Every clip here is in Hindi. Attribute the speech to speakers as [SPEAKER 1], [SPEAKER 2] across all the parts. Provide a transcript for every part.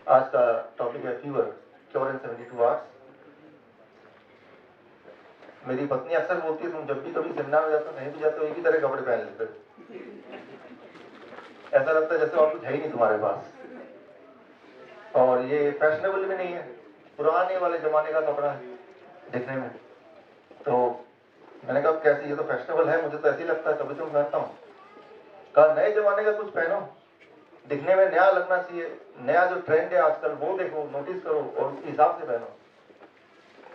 [SPEAKER 1] आज का टॉपिक है फीवर, क्योर इन 72 आवर्स। मेरी पत्नी अक्सर बोलती है, तुम जब भी कभी सेमिनार में जाते हो, कहीं भी जाते हो, एक ही तरह कपड़े पहन लेते हो, ऐसा लगता है जैसे और कुछ है ही नहीं तुम्हारे पास। और ये फैशनेबल भी नहीं है, पुराने वाले जमाने का कपड़ा है दिखने में। तो मैंने कहा कैसे, ये तो फैशनेबल है, मुझे तो ऐसे ही लगता है, तभी तो मैं पहनता हूँ। कहा नए जमाने का कुछ पहनो, दिखने में नया लगना चाहिए, नया जो ट्रेंड है आजकल वो देखो, नोटिस करो और उसके हिसाब से पहनो।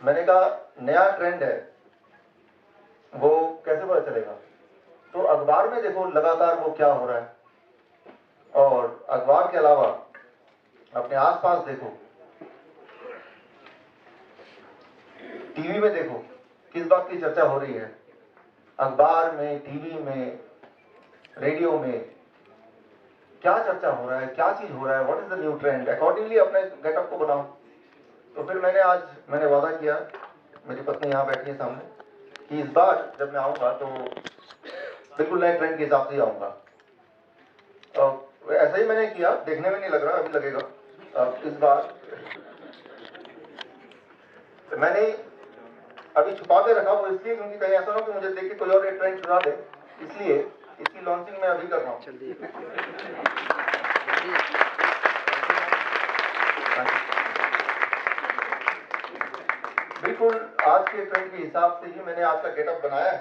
[SPEAKER 1] मैंने कहा नया ट्रेंड है वो कैसे पता चलेगा? तो अखबार में देखो लगातार वो क्या हो रहा है, और अखबार के अलावा अपने आसपास देखो, टीवी में देखो किस बात की चर्चा हो रही है। अखबार में, टीवी में, रेडियो में क्या चर्चा हो रहा है, क्या चीज हो रहा है, what is the new trend, accordingly अपने गेटअप को बनाओ। तो फिर मैंने वादा किया, मेरी पत्नी यहाँ बैठी है सामने, कि इस बार जब मैं आऊंगा तो बिल्कुल नए ट्रेंड के हिसाब से ही आऊंगा। ऐसा ही मैंने किया, देखने में नहीं लग रहा, अभी लगेगा। इस बार मैंने अभी छुपा के रखा, वो इसलिए क्योंकि कहीं ऐसा ना हो कि मुझे देख के कोई और ट्रेंड चुरा दे, इसलिए इसकी लॉन्चिंग मैं अभी कर रहा हूँ। बिल्कुल आज के ट्रेंड के हिसाब से ही मैंने आज का गेटअप बनाया है।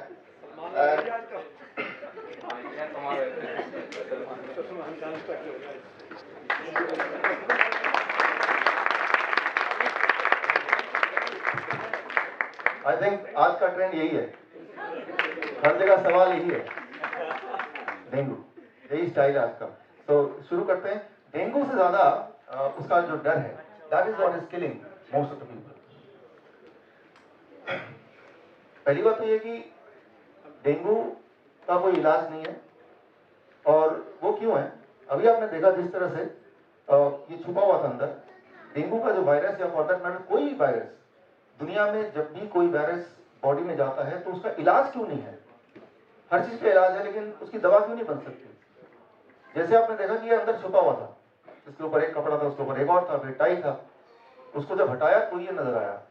[SPEAKER 1] आई थिंक आज का ट्रेंड यही है, हर जगह सवाल यही है, डेंगू, यही स्टाइल है आज का। तो शुरू करते हैं। डेंगू से ज्यादा उसका जो डर है, that is what is killing most of the people. पहली बात तो ये कि डेंगू का कोई इलाज नहीं है, और वो क्यों है? अभी आपने देखा जिस तरह से ये छुपा हुआ था अंदर, डेंगू का जो वायरस या फॉर दैट मैटर कोई वायरस, दुनिया में जब भी कोई वायरस बॉडी में जाता है तो उसका इलाज क्यों नहीं है? हर चीज का इलाज है, लेकिन उसकी दवा क्यों नहीं बन सकती? जैसे आपने देखा कि ये अंदर छुपा हुआ था, इसके ऊपर एक कपड़ा था, उसके ऊपर एक और था, फिर टाई था, उसको जब हटाया तो ये नजर आया।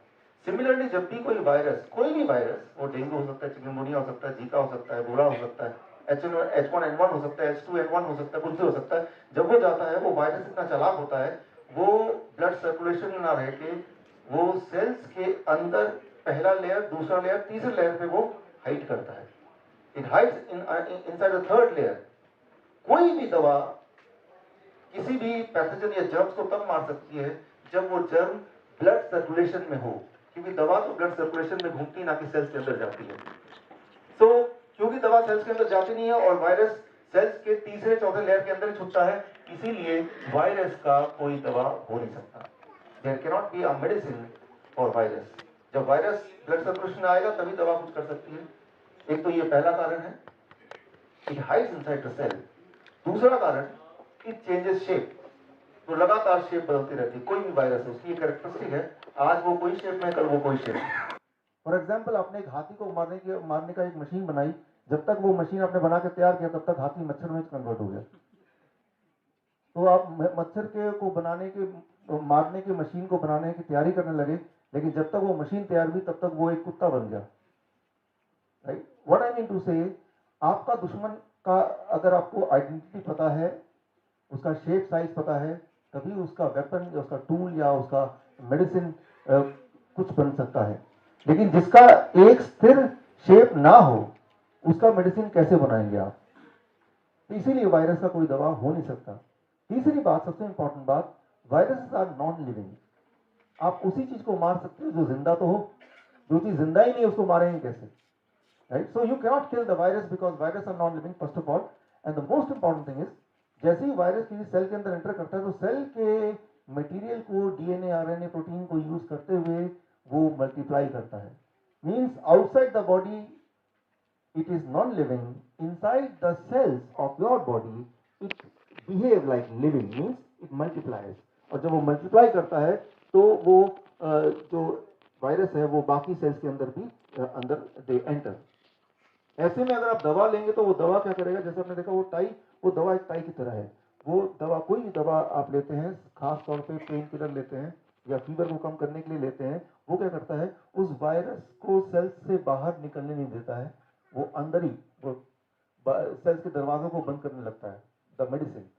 [SPEAKER 1] सिमिलरली जब भी कोई वायरस, कोई भी वायरस, वो डेंगू हो सकता है, चिकनगुनिया हो सकता है, जीका हो सकता है, बुरा हो सकता है, H1N1 हो सकता है, H2N1 हो सकता है, कुछ भी हो सकता है, जब वो जाता है वो वायरस इतना चालाक होता है, वो ब्लड सर्कुलेशन में ना रह के वो सेल्स के अंदर पहला लेयर, दूसरा लेयर, तीसरे लेयर पे वो हाइड करता है। It hides inside the third layer. कोई भी दवा किसी भी पैथोजन या जर्म्स को तब मार सकती है जब वो जर्म ब्लड सर्कुलेशन में हो, क्योंकि दवा तो ब्लड सर्कुलेशन में घूमती ना कि सेल्स के अंदर जाती है। तो क्योंकि दवा सेल्स के अंदर जाती नहीं है और वायरस सेल्स के तीसरे चौथे लेयर के अंदर ही छुपता है, इसीलिए वायरस का कोई दवा हो नहीं सकता। There can not be a medicine for virus. जब वायरस ब्लड सर्कुलेशन में आएगा तभी दवा कुछ कर सकती है। एक तो ये पहला कारण है, it hides inside the cell. दूसरा कारण, इट चेंजेस शेप। तो लगातार शेप बदलती रहती है, कोई भी वायरस है उसकी कैरेक्टरिस्टिक है, आज वो कोई शेप में, कल वो कोई शेप। फॉर एग्जाम्पल, आपने एक हाथी को मारने का एक मशीन बनाई, जब तक वो मशीन आपने बना के तैयार किया तब तक हाथी मच्छर में कन्वर्ट हो गया। तो आप मच्छर के को बनाने के, मारने की मशीन को बनाने की तैयारी करने लगे, लेकिन जब तक वो मशीन तैयार हुई तब तक वो एक कुत्ता बन गया। Right, what I mean to say, आपका दुश्मन का अगर आपको आइडेंटिटी पता है, उसका शेप साइज पता है, तभी उसका वेपन या उसका टूल या उसका मेडिसिन कुछ बन सकता है। लेकिन जिसका एक स्थिर शेप ना हो, उसका मेडिसिन कैसे बनाएंगे आप? तो इसीलिए वायरस का कोई दवा हो नहीं सकता। तीसरी बात, सबसे इंपॉर्टेंट बात, वायरस आर नॉन लिविंग। आप उसी चीज को मार सकते हो जो जिंदा तो हो, जो चीज जिंदा ही नहीं उसको मारेंगे कैसे? Right, so you cannot kill the virus because virus are non living, first of all. And the most important thing is, जैसे ही वायरस किसी सेल के अंदर एंटर करता है तो सेल के मटेरियल को, डीएनए, आरएनए, प्रोटीन को यूज करते हुए वो मल्टीप्लाई करता है। Means outside the body it is non-living, inside the cells of your body it behave like living, means it multiplies। और जब वो मल्टीप्लाई करता है तो वो जो वायरस है वो बाकी सेल्स के अंदर भी अंदर दे एंटर। ऐसे में अगर आप दवा लेंगे तो वो दवा क्या करेगा, जैसे आपने देखा वो टाई, वो दवा एक टाई की तरह है, वो दवा, कोई भी दवा आप लेते हैं, खास तौर पे पेन किलर लेते हैं या फीवर को कम करने के लिए लेते हैं, वो क्या करता है, उस वायरस को सेल्स से बाहर निकलने नहीं देता है, वो अंदर ही वो सेल्स के दरवाजों को बंद करने लगता है, द मेडिसिन।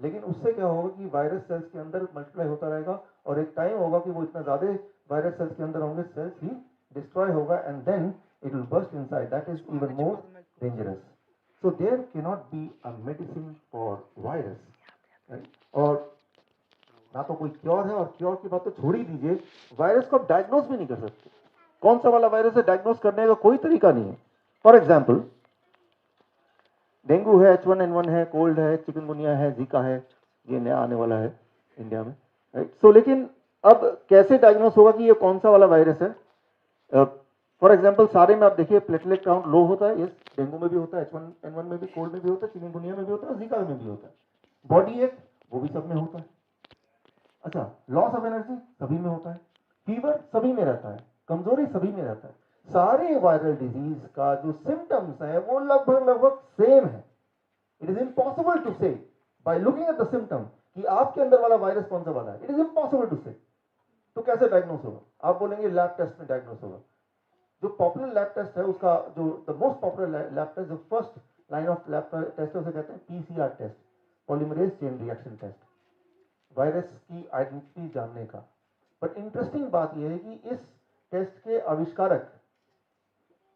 [SPEAKER 1] लेकिन उससे क्या होगा कि वायरस सेल्स के अंदर मल्टीप्लाई होता रहेगा और एक टाइम होगा कि वो इतना ज्यादा वायरस सेल्स के अंदर होंगे, सेल्स ही डिस्ट्रॉय होगा and then it will burst inside, that is even more dangerous. So there can not be a medicine for virus, और ना तो कोई क्योर है, और क्योर की बात तो छोड़ ही दीजिए, वायरस को आप डायग्नोस भी नहीं कर सकते। कौन सा वाला वायरस है, डायग्नोस करने का कोई तरीका नहीं है। फॉर एग्जाम्पल, डेंगू है, H1N1 है, कोल्ड है, चिकनगुनिया है, जीका है, ये नया आने वाला है इंडिया में, राइट। सो लेकिन अब कैसे डायग्नोस होगा कि ये कौन सा वाला वायरस है? फॉर एग्जाम्पल, सारे में आप देखिए प्लेटलेट काउंट लो होता है, यस, डेंगू में भी होता है, H1N1 में भी, कोल्ड में भी होता है, चिकनगुनिया में भी होता है, जीका में भी होता है। बॉडी एक, वो भी सब में होता है। अच्छा, लॉस ऑफ एनर्जी सभी में होता है, फीवर सभी में रहता है, कमजोरी सभी में रहता है। सारे वायरल डिजीज का जो सिम्टम्स है वो लगभग लगभग सेम है। इट इज इम्पॉसिबल टू से by looking at the symptom कि आपके अंदर वाला वायरस कौन सा वाला है। इट इज इम्पॉसिबल टू से। तो कैसे डायग्नोस होगा? आप बोलेंगे लैब टेस्ट में डायग्नोस होगा। जो पॉपुलर लैब टेस्ट है उसका, जो the most popular lab test, जो first line of lab test है, उसे कहते हैं PCR test, polymerase chain reaction test, virus की आइडेंटिटी जानने का। बट इंटरेस्टिंग बात यह है कि इस टेस्ट के आविष्कारक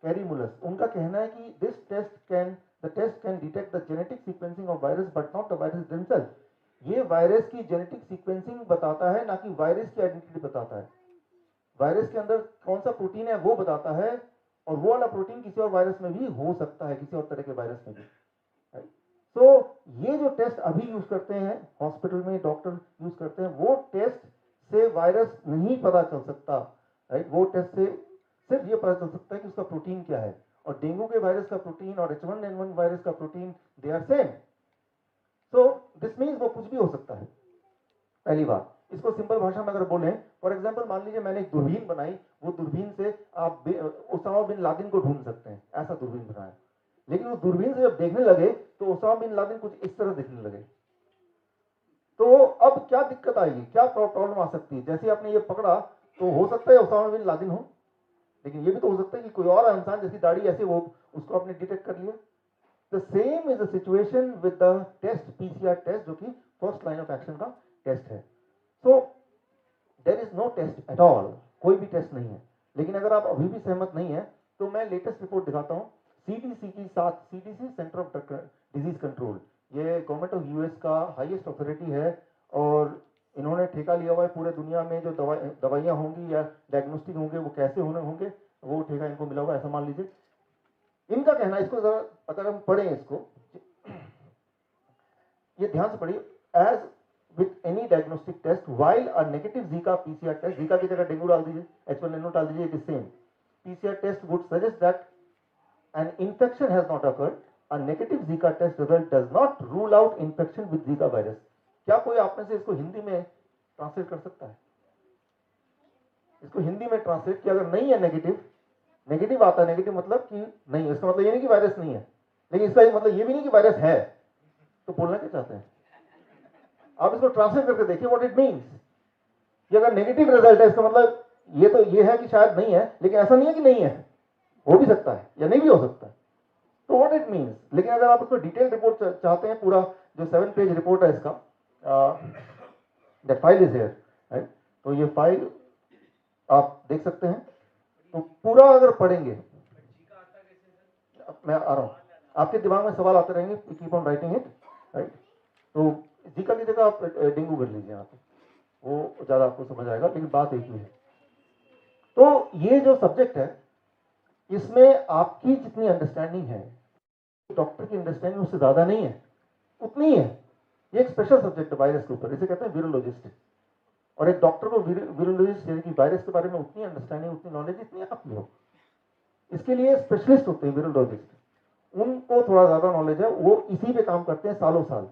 [SPEAKER 1] कैरीमुलस, उनका कहना है कि this test can detect the genetic sequencing of virus but not the virus themself. ये वायरस की जेनेटिक सीक्वेंसिंग बताता है, ना कि वायरस की आइडेंटिटी बताता है। वायरस के अंदर कौन सा प्रोटीन है वो बताता है, और वो वाला प्रोटीन किसी और वायरस में भी हो सकता है, किसी और तरह के वायरस में भी। तो ये जो टेस्ट अभी यूज करते हैं हॉस्पिटल में, डॉक्टर यूज करते हैं, वो टेस्ट से वायरस नहीं पता चल सकता, राइट। वो टेस्ट से सिर्फ ये पता चल सकता है कि उसका प्रोटीन क्या है, और डेंगू के वायरस का प्रोटीन और H1N1 वायरस का protein they are same. So this means वो कुछ भी हो सकता है। पहली बात, इसको सिंपल भाषा में अगर बोलें, फॉर एग्जाम्पल मान लीजिए मैंने एक दूरबीन बनाई, वो दूरबीन से आप उसामा बिन लादेन को ढूंढ सकते हैं, ऐसा दूरबीन बनाया। लेकिन उस दूरबीन से जब देखने लगे तो उसामा बिन लादेन कुछ इस तरह दिखने लगे। तो अब क्या दिक्कत आएगी, क्या प्रॉब्लम आ सकती है? जैसे आपने ये पकड़ा तो हो सकता है उसामा बिन लादेन हो, लेकिन ये भी तो हो सकता है कि कोई और इंसान जैसी दाढ़ी ऐसे, वो उसको आपने डिटेक्ट कर लिया। The same is the situation with the test, PCR test, जो कि फर्स्ट लाइन ऑफ एक्शन का टेस्ट है। So there is no test at all, कोई भी टेस्ट नहीं है। लेकिन अगर आप अभी भी सहमत नहीं है तो मैं लेटेस्ट रिपोर्ट दिखाता हूँ। सीडीसी की साथ, CDC centre of disease control, ये गवर्नमेंट ऑफ यूएस का हाईएस्ट अथॉरिटी है, और इन्होंने ठेका लिया हुआ है पूरे दुनिया में जो दवाइयाँ होंगी या डायग्नोस्टिक होंगे वो कैसे होने होंगे, वो ठेका इनको मिला हुआ है, ऐसा मान लीजिए। इनका कहना है, इसको जरा अगर हम पढ़ें इसको, ये ध्यान से पढ़िए, as with any diagnostic test, while a negative Zika PCR test, Zika की जगह डेंगू डाल दीजिए, H1N1 डाल दीजिए, it is same. PCR test would suggest that an infection has not occurred. A negative Zika test result does not rule out infection with Zika virus. क्या कोई आप में से इसको हिंदी में ट्रांसलेट कर सकता है? इसको हिंदी में ट्रांसलेट किया, अगर नहीं है नेगेटिव, नेगेटिव आता है, नेगेटिव मतलब कि नहीं, इसका मतलब ये नहीं कि वायरस नहीं है, लेकिन इसका मतलब ये भी नहीं कि वायरस है। तो बोलना क्या चाहते हैं आप? इसको ट्रांसलेट करके देखिए व्हाट इट मींस। कि अगर नेगेटिव रिजल्ट है, इसका मतलब ये तो ये है कि शायद नहीं है, लेकिन ऐसा नहीं है कि नहीं है, हो भी सकता है या नहीं भी हो सकता है। तो व्हाट इट मींस। लेकिन अगर आप उसको डिटेल रिपोर्ट चाहते हैं, पूरा जो 7 पेज रिपोर्ट है इसका, that file is here, right. तो ये फाइल आप देख सकते हैं। तो पूरा अगर पढ़ेंगे, मैं आ रहा हूं, आपके दिमाग में सवाल आते रहेंगे, keep on writing it, right. तो जीका की जगह आप डेंगू कर लीजिए यहाँ पे, वो ज्यादा आपको समझ आएगा, लेकिन बात एक ही है। तो ये जो सब्जेक्ट है, इसमें आपकी जितनी अंडरस्टैंडिंग है, डॉक्टर की अंडरस्टैंडिंग उससे ज्यादा नहीं है, उतनी ही है। ये एक स्पेशल सब्जेक्ट है वायरस के ऊपर, इसे कहते हैं वीरोलॉजिस्ट। और एक डॉक्टर को वीरोलॉजिस्ट यानी कि वायरस के बारे में उतनी अंडरस्टैंडिंग, उतनी नॉलेज जितनी आपकी हो। इसके लिए स्पेशलिस्ट होते हैं वीरोलॉजिस्ट, उनको थोड़ा ज्यादा नॉलेज है, वो इसी पे काम करते हैं सालों साल।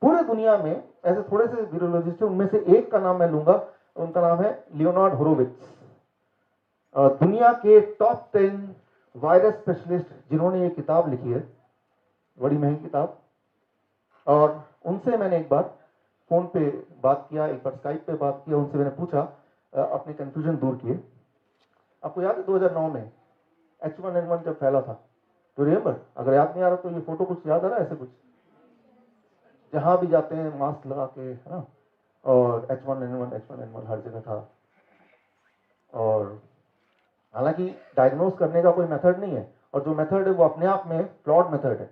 [SPEAKER 1] पूरे दुनिया में ऐसे थोड़े से वीरोलॉजिस्ट हैं, उनमें से एक का नाम मैं लूंगा, उनका नाम है लियोनार्ड होरोविट्ज। दुनिया के टॉप 10 वायरस स्पेशलिस्ट जिन्होंने ये किताब लिखी है, बड़ी महंगी किताब, और उनसे मैंने एक बार फ़ोन पे बात किया, एक बार स्काइप पे बात किया, उनसे मैंने पूछा, अपने कन्फ्यूजन दूर किए। आपको याद है 2009 में H1N1 जब फैला था, तो रिमेंबर, अगर याद नहीं आ रहा तो ये फोटो कुछ याद आ रहा है ऐसे कुछ, जहां भी जाते हैं मास्क लगा के, है ना, और H1N1 हर जगह था। और हालांकि डायग्नोज करने का कोई मेथड नहीं है, और जो मेथड है वो अपने आप में फ्लॉड मेथड है,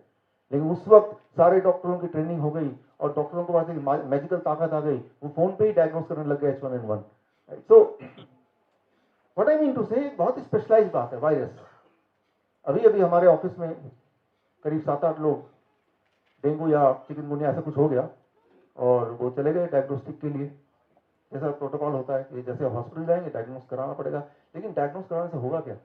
[SPEAKER 1] लेकिन उस वक्त सारे डॉक्टरों की ट्रेनिंग हो गई और डॉक्टरों के पास एक मैजिकल ताकत आ गई, वो फोन पे ही डायग्नोज करने लग गए H1N1। So what I mean to say, बहुत स्पेशलाइज्ड बात है वायरस। अभी अभी हमारे ऑफिस में करीब 7-8 लोग डेंगू या चिकनगुनिया ऐसा कुछ हो गया, और वो चले गए डायग्नोस्टिक के लिए। जैसा प्रोटोकॉल होता है कि जैसे हॉस्पिटल जाएंगे डायग्नोस कराना पड़ेगा, लेकिन डायग्नोस कराने से होगा क्या?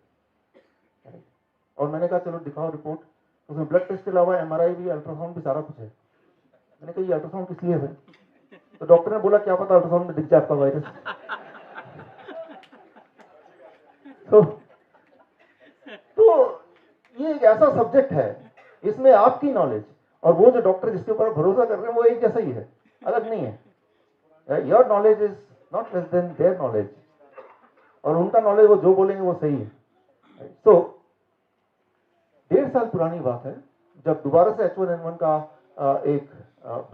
[SPEAKER 1] और मैंने कहा चलो दिखाओ रिपोर्ट, तो उसमें ब्लड टेस्ट के अलावा MRI भी, अल्ट्रासाउंड भी, सारा कुछ है। मैंने कहा ये अल्ट्रासाउंड किस लिए है? तो डॉक्टर ने बोला क्या पता अल्ट्रासाउंड में दिख जाए आपका वायरस। तो ये एक ऐसा सब्जेक्ट है, इसमें आपकी नॉलेज और वो जो डॉक्टर जिसके ऊपर भरोसा कर रहे हैं वो एक जैसा ही है, अलग नहीं है। Your knowledge is not less than their knowledge, और उनका नॉलेज वो जो बोलेंगे वो सही है। तो 1.5 साल पुरानी बात है जब दोबारा से H1N1 का एक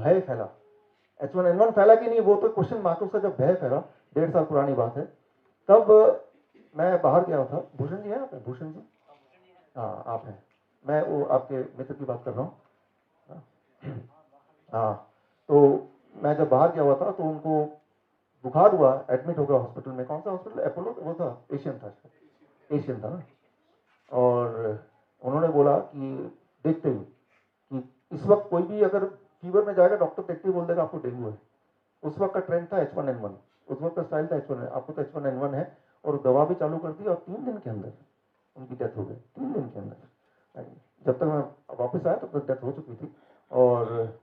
[SPEAKER 1] भय फैला। H1N1 फैला कि नहीं वो तो क्वेश्चन मार्क, उसका जब भय फैला, 1.5 साल पुरानी बात है, तब मैं बाहर गया था। भूषण जी हैं आप? भूषण जी, हाँ आप हैं। मैं वो आपके मित्र की बात कर रहा हूँ। हाँ, तो मैं जब बाहर गया हुआ था तो उनको बुखार हुआ, एडमिट हो गया हॉस्पिटल में। कौन सा हॉस्पिटल? अपोलो वो था, एशियन था, एशियन था ना। और उन्होंने बोला कि देखते ही कि इस वक्त कोई भी अगर फीवर में जाएगा, डॉक्टर देखते ही बोल देगा आपको डेंगू है। उस वक्त का ट्रेंड था H1N1, उस वक्त का स्टाइल था H1N1, आपको तो H1N1 है, और दवा भी चालू कर दी, और 3 दिन के अंदर उनकी डेथ हो गई। 3 दिन के अंदर, जब तक मैं वापस आया तब तक डेथ हो चुकी थी। और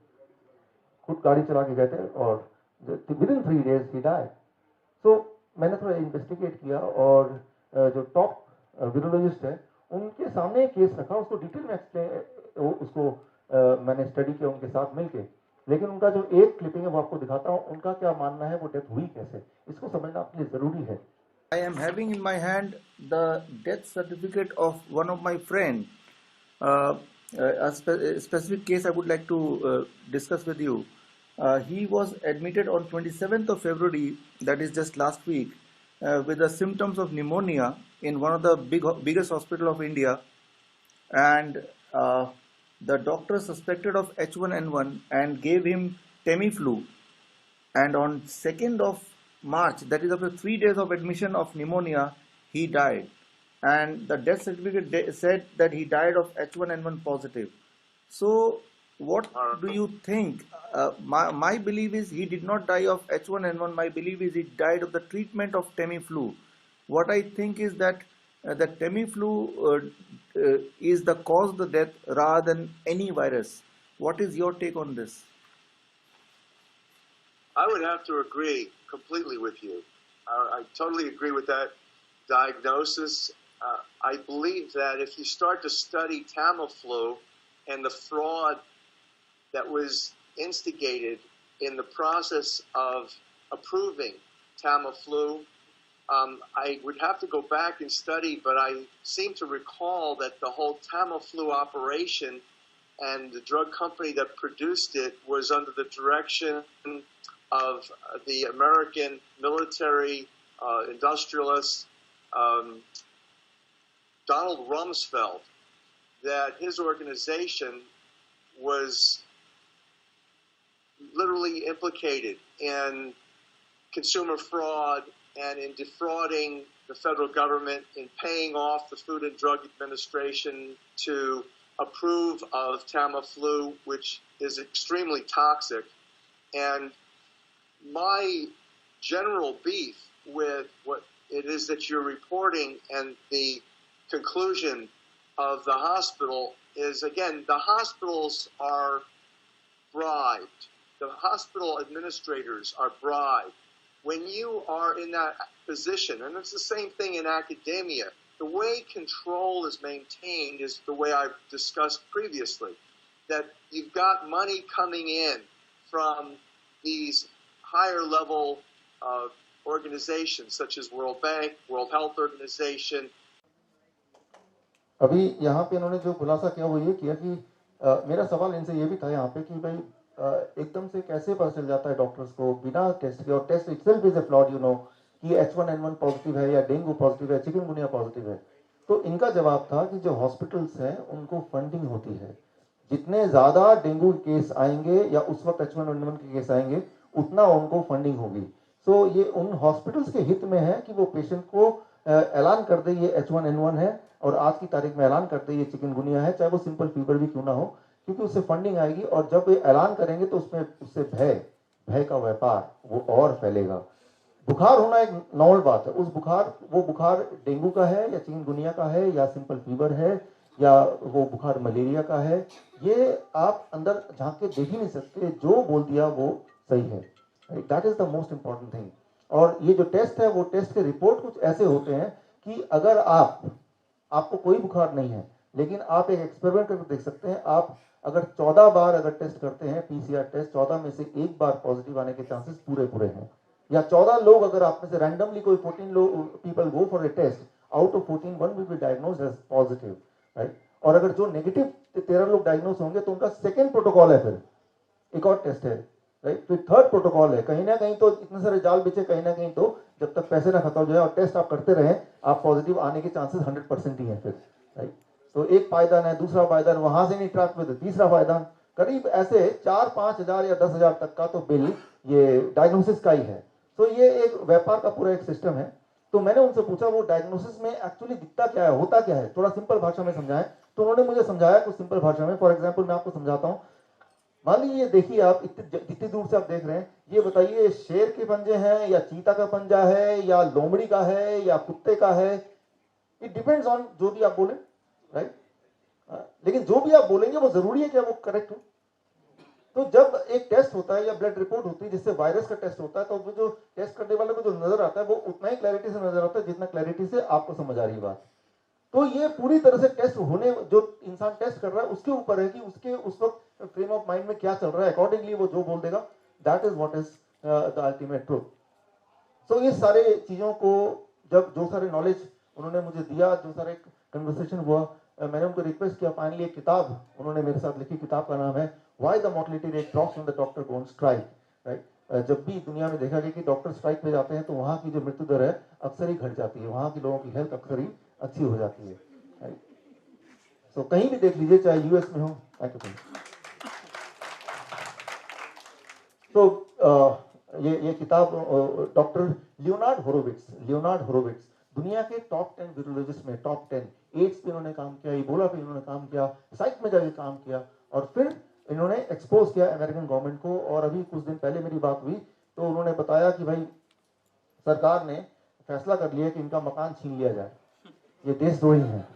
[SPEAKER 1] खुद गाड़ी चला के गए थे, और विदिन 3 days ही डाइड। सो मैंने थोड़ा इन्वेस्टिगेट किया, और जो टॉप वीरोलॉजिस्ट है उनके सामने एक केस रखा, उसको डिटेल में एक्सप्लेन, उसको मैंने स्टडी किया उनके साथ मिलके। लेकिन उनका जो एक क्लिपिंग है वो आपको दिखाता हूँ, उनका क्या मानना है, वो डेथ हुई कैसे, इसको समझना आपके लिए जरूरी है।
[SPEAKER 2] I am having in my hand the death certificate of one of my friend. A specific case I would like to discuss with you. He was admitted on 27th of February, that is just last week, with the symptoms of pneumonia in one of the biggest hospital of India, and the doctor suspected of H1N1 and gave him Tamiflu. And on 2nd of March, that is after 3 days of admission of pneumonia, he died. And the death certificate said that he died of H1N1 positive. So, what do you think? My belief is he did not die of H1N1. My belief is he died of the treatment of Tamiflu. What I think is that the Tamiflu is the cause of the death rather than any virus. What is your take on this?
[SPEAKER 3] I would have to agree completely with you. I totally agree with that diagnosis. I believe that if you start to study Tamiflu and the fraud that was instigated in the process of approving Tamiflu, I would have to go back and study, but I seem to recall that the whole Tamiflu operation and the drug company that produced it was under the direction of the American military industrialist Donald Rumsfeld, that his organization was literally implicated in consumer fraud and in defrauding the federal government, in paying off the Food and Drug Administration to approve of Tamiflu, which is extremely toxic. And my general beef with what it is that you're reporting and the conclusion of the hospital is, again, the hospitals are bribed. The hospital administrators are bribed. When you are in that position, and it's the same thing in academia, the way control is maintained is the way I've discussed previously, that you've got money coming in from these higher level organizations such as World Bank, World Health Organization.
[SPEAKER 1] अभी यहाँ पे इन्होंने जो खुलासा किया वो ये किया कि मेरा सवाल इनसे ये भी था यहाँ पे कि भाई एकदम से कैसे पता चल जाता है डॉक्टर्स को बिना टेस्ट के, और test itself is a flawed, you know, कि H1N1 पॉजिटिव है या डेंगू पॉजिटिव है, चिकनगुनिया पॉजिटिव है। तो इनका जवाब था कि जो हॉस्पिटल्स हैं उनको फंडिंग होती है, जितने ज़्यादा डेंगू केस आएंगे या उस वक्त H1N1 के केस आएंगे उतना उनको फंडिंग होगी। सो ये उन हॉस्पिटल्स के हित में है कि वो पेशेंट को ऐलान कर दे ये H1N1 है और आज की तारीख में ऐलान कर दे ये चिकनगुनिया है, चाहे वो सिंपल फीवर भी क्यों ना हो, क्योंकि उससे फंडिंग आएगी। और जब ये ऐलान करेंगे तो उसमें उससे भय का व्यापार वो और फैलेगा। बुखार होना एक नॉर्मल बात है, वो बुखार डेंगू का है या चिकनगुनिया का है या सिंपल फीवर है या वो बुखार मलेरिया का है, ये आप अंदर झांक के देख ही नहीं सकते, जो बोल दिया वो सही है। That is the most important thing. और ये जो टेस्ट है वो टेस्ट के रिपोर्ट कुछ ऐसे होते हैं कि अगर आपको कोई बुखार नहीं है, लेकिन आप एक एक्सपेरिमेंट करके देख सकते हैं, आप अगर 14 बार अगर टेस्ट करते हैं PCR टेस्ट, 14 में से एक बार पॉजिटिव आने के चांसेस पूरे हैं। या 14 लोग अगर आप में से रैंडमली कोई 14 लोग people go for a test, out of 14 1 will be diagnosed as positive, right. और अगर जो नेगेटिव 13 लोग डायग्नोज होंगे तो उनका सेकेंड प्रोटोकॉल है, फिर एक और टेस्ट है, राइट। तो थर्ड प्रोटोकॉल है। कहीं ना कहीं तो इतने सारे जाल बिछे, कहीं ना कहीं तो जब तक पैसे ना खत्म हो जाए और टेस्ट आप करते रहें, आप पॉजिटिव आने के चांसेस 100% ही है फिर, राइट। तो एक पायदान है, दूसरा पायदान, वहां से नहीं ट्रैक में, तीसरा पायदान, करीब ऐसे 4-5 हजार या 10,000 तक का तो बिल ये डायग्नोसिस का ही है। तो ये एक व्यापार का पूरा एक सिस्टम है। तो मैंने उनसे पूछा वो डायग्नोसिस में एक्चुअली दिखता क्या है, होता क्या है, थोड़ा सिंपल भाषा में समझाएं। तो उन्होंने मुझे समझाया कुछ सिंपल भाषा में। फॉर एग्जाम्पल मैं आपको समझाता हूँ। मान लीजिए देखिए आप इतनी दूर से आप देख रहे हैं, ये बताइए शेर के पंजे हैं या चीता का पंजा है या लोमड़ी का है या कुत्ते का है, इट डिपेंड्स ऑन जो भी आप बोले, राइट। लेकिन जो भी आप बोलेंगे वो जरूरी है क्या वो करेक्ट हो। तो जब एक टेस्ट होता है या ब्लड रिपोर्ट होती है जिससे वायरस का टेस्ट होता है, तो वो जो टेस्ट करने वाले को जो नजर आता है वो उतना ही क्लैरिटी से नजर आता है जितना क्लैरिटी से आपको समझ आ रही बात। तो ये पूरी तरह से टेस्ट होने, जो इंसान टेस्ट कर रहा है उसके ऊपर है कि उसके उस वक्त फ्रेम ऑफ माइंड में क्या चल रहा है, अकॉर्डिंगली वो जो बोल देगा, that is what is the ultimate truth. So ये सारे चीजों को जब जो सारे नॉलेज उन्होंने मुझे दिया, जो सारे कन्वर्सेशन हुआ, मैंने उनको रिक्वेस्ट किया, फाइनली एक किताब उन्होंने मेरे साथ लिखी। किताब का नाम है why the mortality rate drops when the doctor go on strike, right. जब भी दुनिया में देखा गया कि डॉक्टर स्ट्राइक पे जाते हैं तो वहां की जो मृत्यु दर है अक्सर ही घट जाती है, वहां के लोगों की हेल्थ अक्सर ही अच्छी हो जाती है, राइट। सो कहीं भी देख लीजिए, चाहे यूएस में हो। Thank you. तो ये किताब डॉक्टर लियोनार्ड होरोविट्ज दुनिया के टॉप 10 वीरोलॉजिस्ट में टॉप 10, एड्स पे इन्होंने काम किया, इबोला पे इन्होंने काम किया, साइक में जाके काम किया, और फिर इन्होंने एक्सपोज किया अमेरिकन गवर्नमेंट को। और अभी कुछ दिन पहले मेरी बात हुई तो उन्होंने बताया कि भाई सरकार ने फैसला कर लिया कि इनका मकान छीन लिया जाए, ये देशद्रोही है,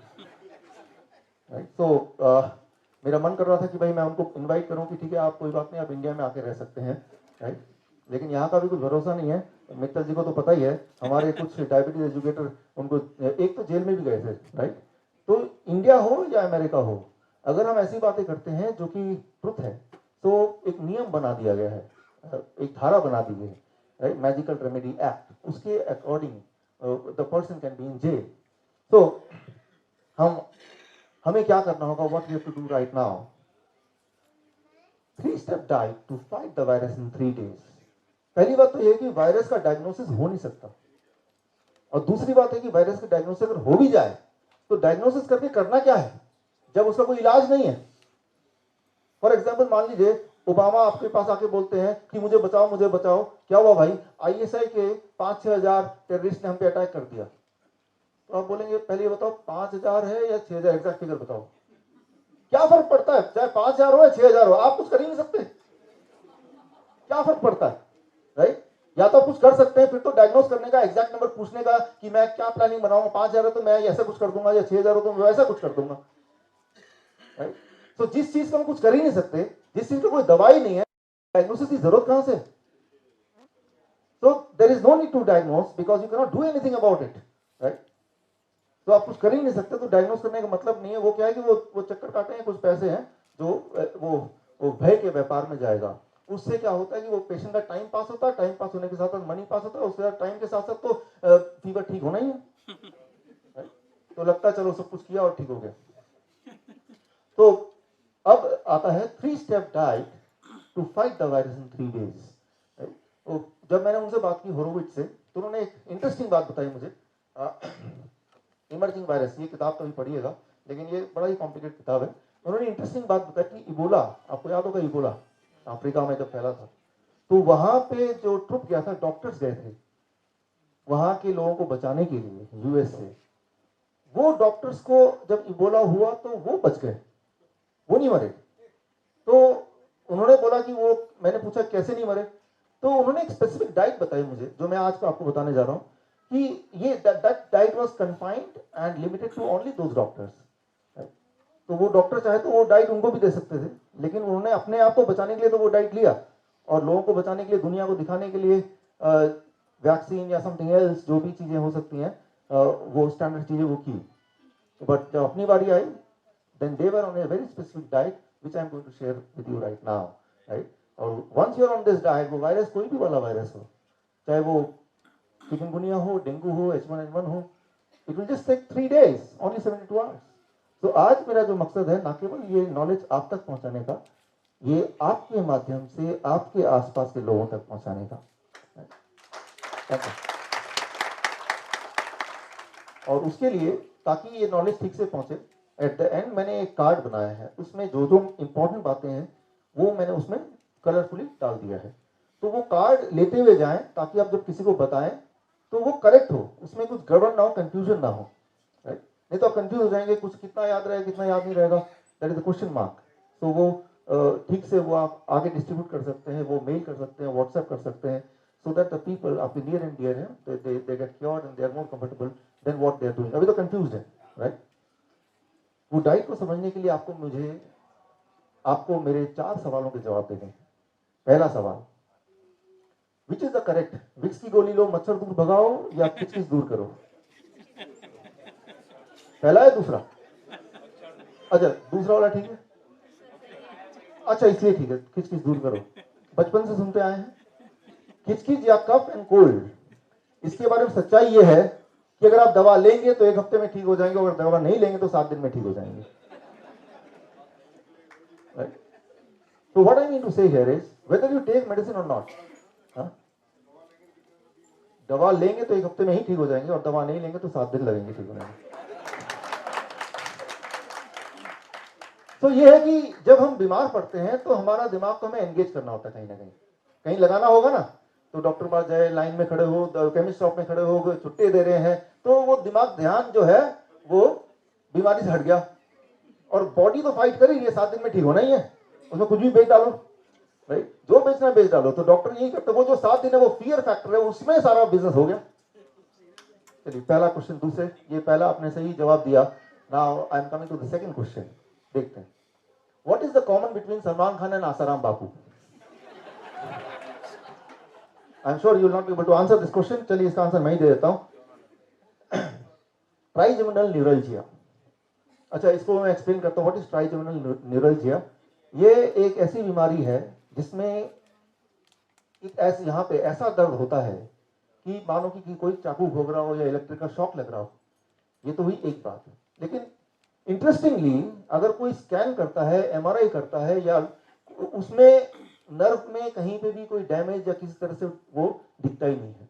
[SPEAKER 1] राइट। तो मेरा मन कर रहा था कि भाई मैं उनको इनवाइट करूं कि ठीक है आप कोई बात नहीं, आप इंडिया में आके रह सकते हैं, राइट। लेकिन यहाँ का भी कुछ भरोसा नहीं है। मित्तल जी को तो पता ही है, हमारे कुछ डायबिटीज एजुकेटर उनको एक तो जेल में भी गए थे, राइट। तो इंडिया हो या अमेरिका हो, अगर हम ऐसी बातें करते हैं जो कि ट्रुथ है, तो एक नियम बना दिया गया है, एक धारा बना दी गई है, राइट, मैजिकल रेमेडी एक्ट, उसके according the person can be in jail. तो हमें क्या करना होगा, what we have to do right now, 3-step diet to fight the virus in 3 days। पहली बात तो यह है कि वायरस का डायग्नोसिस हो नहीं सकता, और दूसरी बात है कि वायरस का डायग्नोसिस अगर हो भी जाए तो डायग्नोसिस करके करना क्या है जब उसका कोई इलाज नहीं है। फॉर एग्जाम्पल मान लीजिए ओबामा आपके पास आके बोलते हैं कि मुझे बचाओ मुझे बचाओ, क्या हुआ भाई, ISI के 5-6 हजार टेररिस्ट ने हम पे अटैक कर दिया। तो आप बोलेंगे पहले ये बताओ 5,000 है या 6,000, एग्जैक्ट फिगर बताओ, क्या फर्क पड़ता है, चाहे 5,000 हो या 6,000 हो, आप कुछ कर ही नहीं सकते, क्या फर्क पड़ता है, राइट। या तो आप कुछ कर सकते हैं, फिर तो डायग्नोस करने का, एग्जैक्ट नंबर पूछने का कि मैं क्या प्लानिंग बनाऊंगा, 5,000 है तो मैं ऐसा कुछ कर दूंगा, या 6,000 हो तो मैं वैसा कुछ कर दूंगा, राइट। तो जिस चीज का हम कुछ कर ही नहीं सकते, जिस चीज का कोई दवाई नहीं है, डायग्नोसिस की जरूरत कहां से। So there is no need to diagnose because you cannot do anything about it, right? तो आप कुछ कर ही नहीं सकते, तो डायग्नोस करने का मतलब नहीं है। वो क्या है कि वो चक्कर काटे हैं, कुछ पैसे हैं जो वो भय के व्यापार में जाएगा। उससे क्या होता है कि वो पेशेंट का टाइम पास होता है, टाइम पास होने के साथ साथ मनी पास होता है, उसके साथ टाइम के साथ साथ तो फीवर ठीक होना ही है। तो लगता है चलो सब कुछ किया और ठीक हो गया। तो अब आता है 3-step diet to fight the virus in 3 days। तो जब मैंने उनसे बात की होरोविट्ज से, तो उन्होंने एक इंटरेस्टिंग बात बताई मुझे। इमर्जिंग वायरस, ये किताब कभी पढ़िएगा, लेकिन ये बड़ा ही कॉम्प्लिकेटेड किताब है। उन्होंने इंटरेस्टिंग बात बताई कि इबोला, आपको याद होगा इबोला अफ्रीका में जब फैला था, तो वहां पे जो ट्रुप गया था, डॉक्टर्स गए थे वहां के लोगों को बचाने के लिए यूएस से। वो डॉक्टर्स को जब इबोला हुआ तो वो बच गए, वो नहीं मरे। तो उन्होंने बोला कि वो, मैंने पूछा कैसे नहीं मरे, तो उन्होंने एक स्पेसिफिक डाइट बताई मुझे, जो मैं आज आपको बताने जा रहा हूं कि ये that diet was confined and limited to only those doctors. तो वो डॉक्टर चाहे तो वो डाइट उनको भी दे सकते थे, लेकिन उन्होंने अपने आप को बचाने के लिए तो वो डाइट लिया, और लोगों को बचाने के लिए, दुनिया को दिखाने के लिए वैक्सीन या समथिंग एल्स, जो भी चीजें हो सकती हैं, वो स्टैंडर्ड चीजें वो की। बट जब अपनी बारी आई, then they were on a very specific diet which I am going to share with you right now, right? और once you are on this diet, वो वायरस कोई भी वाला वायरस हो, चाहे वो चिकनगुनिया हो, डेंगू हो, H1N1 हो, it will just take 3 days, only 72 hours. तो आज मेरा जो मकसद है, ना केवल ये नॉलेज आप तक पहुंचाने का, ये आपके माध्यम से आपके आसपास के लोगों तक पहुंचाने का। और उसके लिए, ताकि ये नॉलेज ठीक से पहुंचे, एट द एंड मैंने एक कार्ड बनाया है, उसमें जो जो इंपॉर्टेंट बातें हैं वो मैंने उसमें कलरफुली डाल दिया है। तो वो कार्ड लेते हुए जाएं, ताकि आप जब किसी को बताएं तो वो करेक्ट हो, उसमें कुछ गड़बड़ ना हो, कंफ्यूजन ना हो, राइट? नहीं तो आप कंफ्यूज हो जाएंगे, कुछ कितना याद रहेगा, कितना याद नहीं रहेगा, that is the question mark. तो वो ठीक से वो आप आगे डिस्ट्रीब्यूट कर सकते हैं, वो मेल कर सकते हैं, व्हाट्सएप कर सकते हैं, so that the people आपके near and dear हैं, they get cured and they are more comfortable than what they are doing। अभी तो confused है, right? वो डाइट को समझने के लिए आपको मेरे 4 सवालों के जवाब देने हैं। पहला सवाल, which is the correct, Vicks की गोली लो मच्छर दूर भगाओ या किचकिच दूर करो? पहला है, दूसरा? अच्छा, दूसरा वाला ठीक है। अच्छा, इसलिए ठीक है, किचकिच दूर करो। बचपन से सुनते आए हैं किचकिच या कफ एंड कोल्ड। इसके बारे में सच्चाई ये है कि अगर आप दवा लेंगे तो 1 हफ्ते में ठीक हो जाएंगे, अगर दवा नहीं लेंगे तो 7 दिन में ठीक हो जाएंगे। Right? So what I mean to say here is whether you take medicine or not, दवा लेंगे तो 1 हफ्ते में ही ठीक हो जाएंगे, और दवा नहीं लेंगे तो 7 दिन लगेंगे ठीक होने में। तो ये है कि जब हम बीमार पड़ते हैं तो हमारा दिमाग को हमें एंगेज करना होता है, कहीं ना कहीं लगाना होगा ना। तो डॉक्टर पास जाए, लाइन में खड़े हो, केमिस्ट शॉप में खड़े हो, छुट्टी दे रहे हैं, तो वो दिमाग, ध्यान जो है वो बीमारी से हट गया, और बॉडी तो फाइट कर ही रही है, 7 दिन में ठीक होना ही है, उसमें कुछ भी बेच डालो, राइट? जो बेचना है बेच डालो। तो डॉक्टर यही करते, वो जो 7 दिन है वो फियर फैक्टर है, उसमें सारा बिजनेस हो गया। चलिए, पहला क्वेश्चन, दूसरे, ये पहला आपने सही जवाब दिया। Now I am coming to the second question. देखते हैं, what is the common between Salman Khan and Asaram Bapu? I am sure you will not be able to answer this question. चलिए, इसका आंसर मैं ही दे देता हूं। Trigeminal neuralgia. अच्छा, इसको मैं एक्सप्लेन करता हूं, व्हाट इज ट्राइजेमिनल न्यूरल्जिया। ये एक ऐसी बीमारी है जिसमें यहाँ पे ऐसा दर्द होता है कि मानो कि कोई चाकू भोग रहा हो या इलेक्ट्रिक का शॉक लग रहा हो। ये तो हुई एक बात, लेकिन इंटरेस्टिंगली अगर कोई स्कैन करता है, एमआरआई करता है, या उसमें नर्व में कहीं पे भी कोई डैमेज या किसी तरह से वो दिखता ही नहीं है,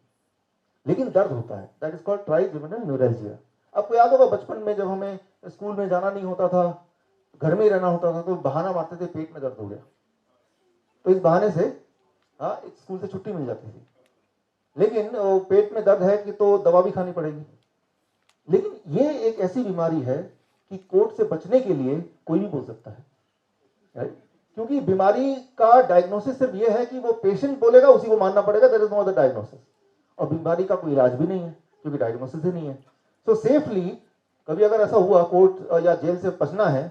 [SPEAKER 1] लेकिन दर्द होता है। That is called trigeminal neuralgia. आपको याद होगा बचपन में जब हमें स्कूल में जाना नहीं होता था, घर में ही रहना होता था, तो बहाना मारते थे पेट में दर्द हो गया, तो इस बहाने से स्कूल से छुट्टी मिल जाती थी। लेकिन पेट में दर्द है कि तो दवा भी खानी पड़ेगी। लेकिन ये एक ऐसी बीमारी है कि कोर्ट से बचने के लिए कोई भी बोल सकता है, राइट? क्योंकि बीमारी का डायग्नोसिस सिर्फ ये है कि वो पेशेंट बोलेगा, उसी को मानना पड़ेगा, there is no other diagnosis. और बीमारी का कोई इलाज भी नहीं है क्योंकि डायग्नोसिस ही नहीं है। सो सेफली कभी अगर ऐसा हुआ कोर्ट या जेल से बचना है,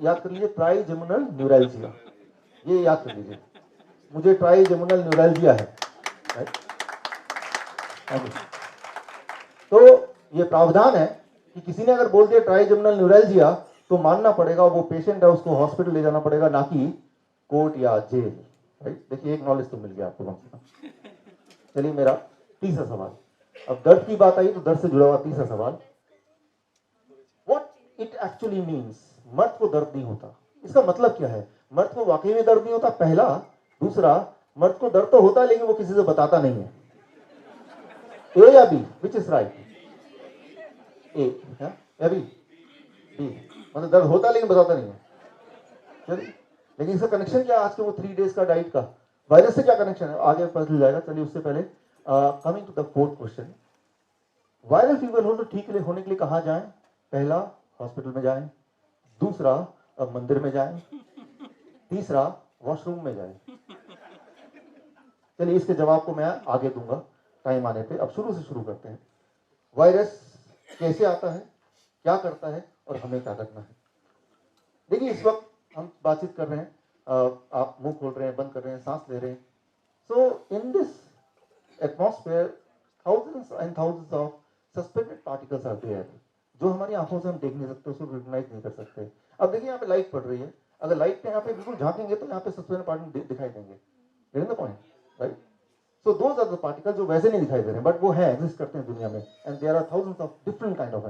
[SPEAKER 1] याद कर लीजिए, ट्राइजेमिनल न्यूरल्जिया, ये याद कर लीजिए, मुझे ट्राइजेमिनल न्यूरल्जिया है, राइट? तो ये प्रावधान है कि किसी ने अगर बोल दिया ट्राइजेमिनल न्यूरल्जिया, तो मानना पड़ेगा, वो पेशेंट है, उसको हॉस्पिटल ले जाना पड़ेगा, ना कि कोर्ट या जेल। राइट। देखिए एक नॉलेज तो मिल गया आपको कम से कम। चलिए मेरा तीसरा सवाल, अब दर्द की बात आई तो दर्द से जुड़ा हुआ तीसरा सवाल, व्हाट इट एक्चुअली मीन्स, मर्द को दर्द नहीं होता, इसका मतलब क्या है? मर्द को वाकई में दर्द नहीं होता, पहला। दूसरा, मर्द को दर्द तो होता है लेकिन वो किसी से बताता नहीं है। ए या बी, विच इज राइट? ए या बी? बी, मतलब दर्द होता है लेकिन बताता नहीं है। चलिए, लेकिन इसका कनेक्शन क्या है आज के वो 3 डेज का डाइट का? वायरस से क्या कनेक्शन है आगे पता चल जाएगा। चलिए उससे पहले coming to the fourth question, viral fever हो तो ठीक होने के लिए कहाँ जाएं? पहला, हॉस्पिटल में जाएं। दूसरा, मंदिर में जाएं। तीसरा, वॉशरूम में जाएं। चलिए इसके जवाब को मैं आगे दूंगा टाइम आने पे। अब शुरू से शुरू करते हैं। वायरस कैसे आता है, क्या करता है और हमें क्या करना है? देखिए इस वक्त हम बातचीत कर रहे हैं, आप मुंह खोल रहे हैं, बंद कर रहे हैं, सांस ले रहे हैं। So in this atmosphere thousands and thousands of suspended particles are there, जो हमारी आंखों से हम देख नहीं सकते, उसको रिकॉग्नाइज नहीं कर सकते। अब देखिए यहाँ पे लाइट पड़ रही है, अगर लाइट पे यहाँ पे बिल्कुल झांकेंगे तो यहाँ पे सस्पेंडेड पार्टिकल दिखाई देंगे। Getting the point, right? So those are the particle जो वैसे नहीं दिखाई दे रहे हैं बट वो है, एग्जिस्ट करते हैं दुनिया में, and there are thousands of different kind of,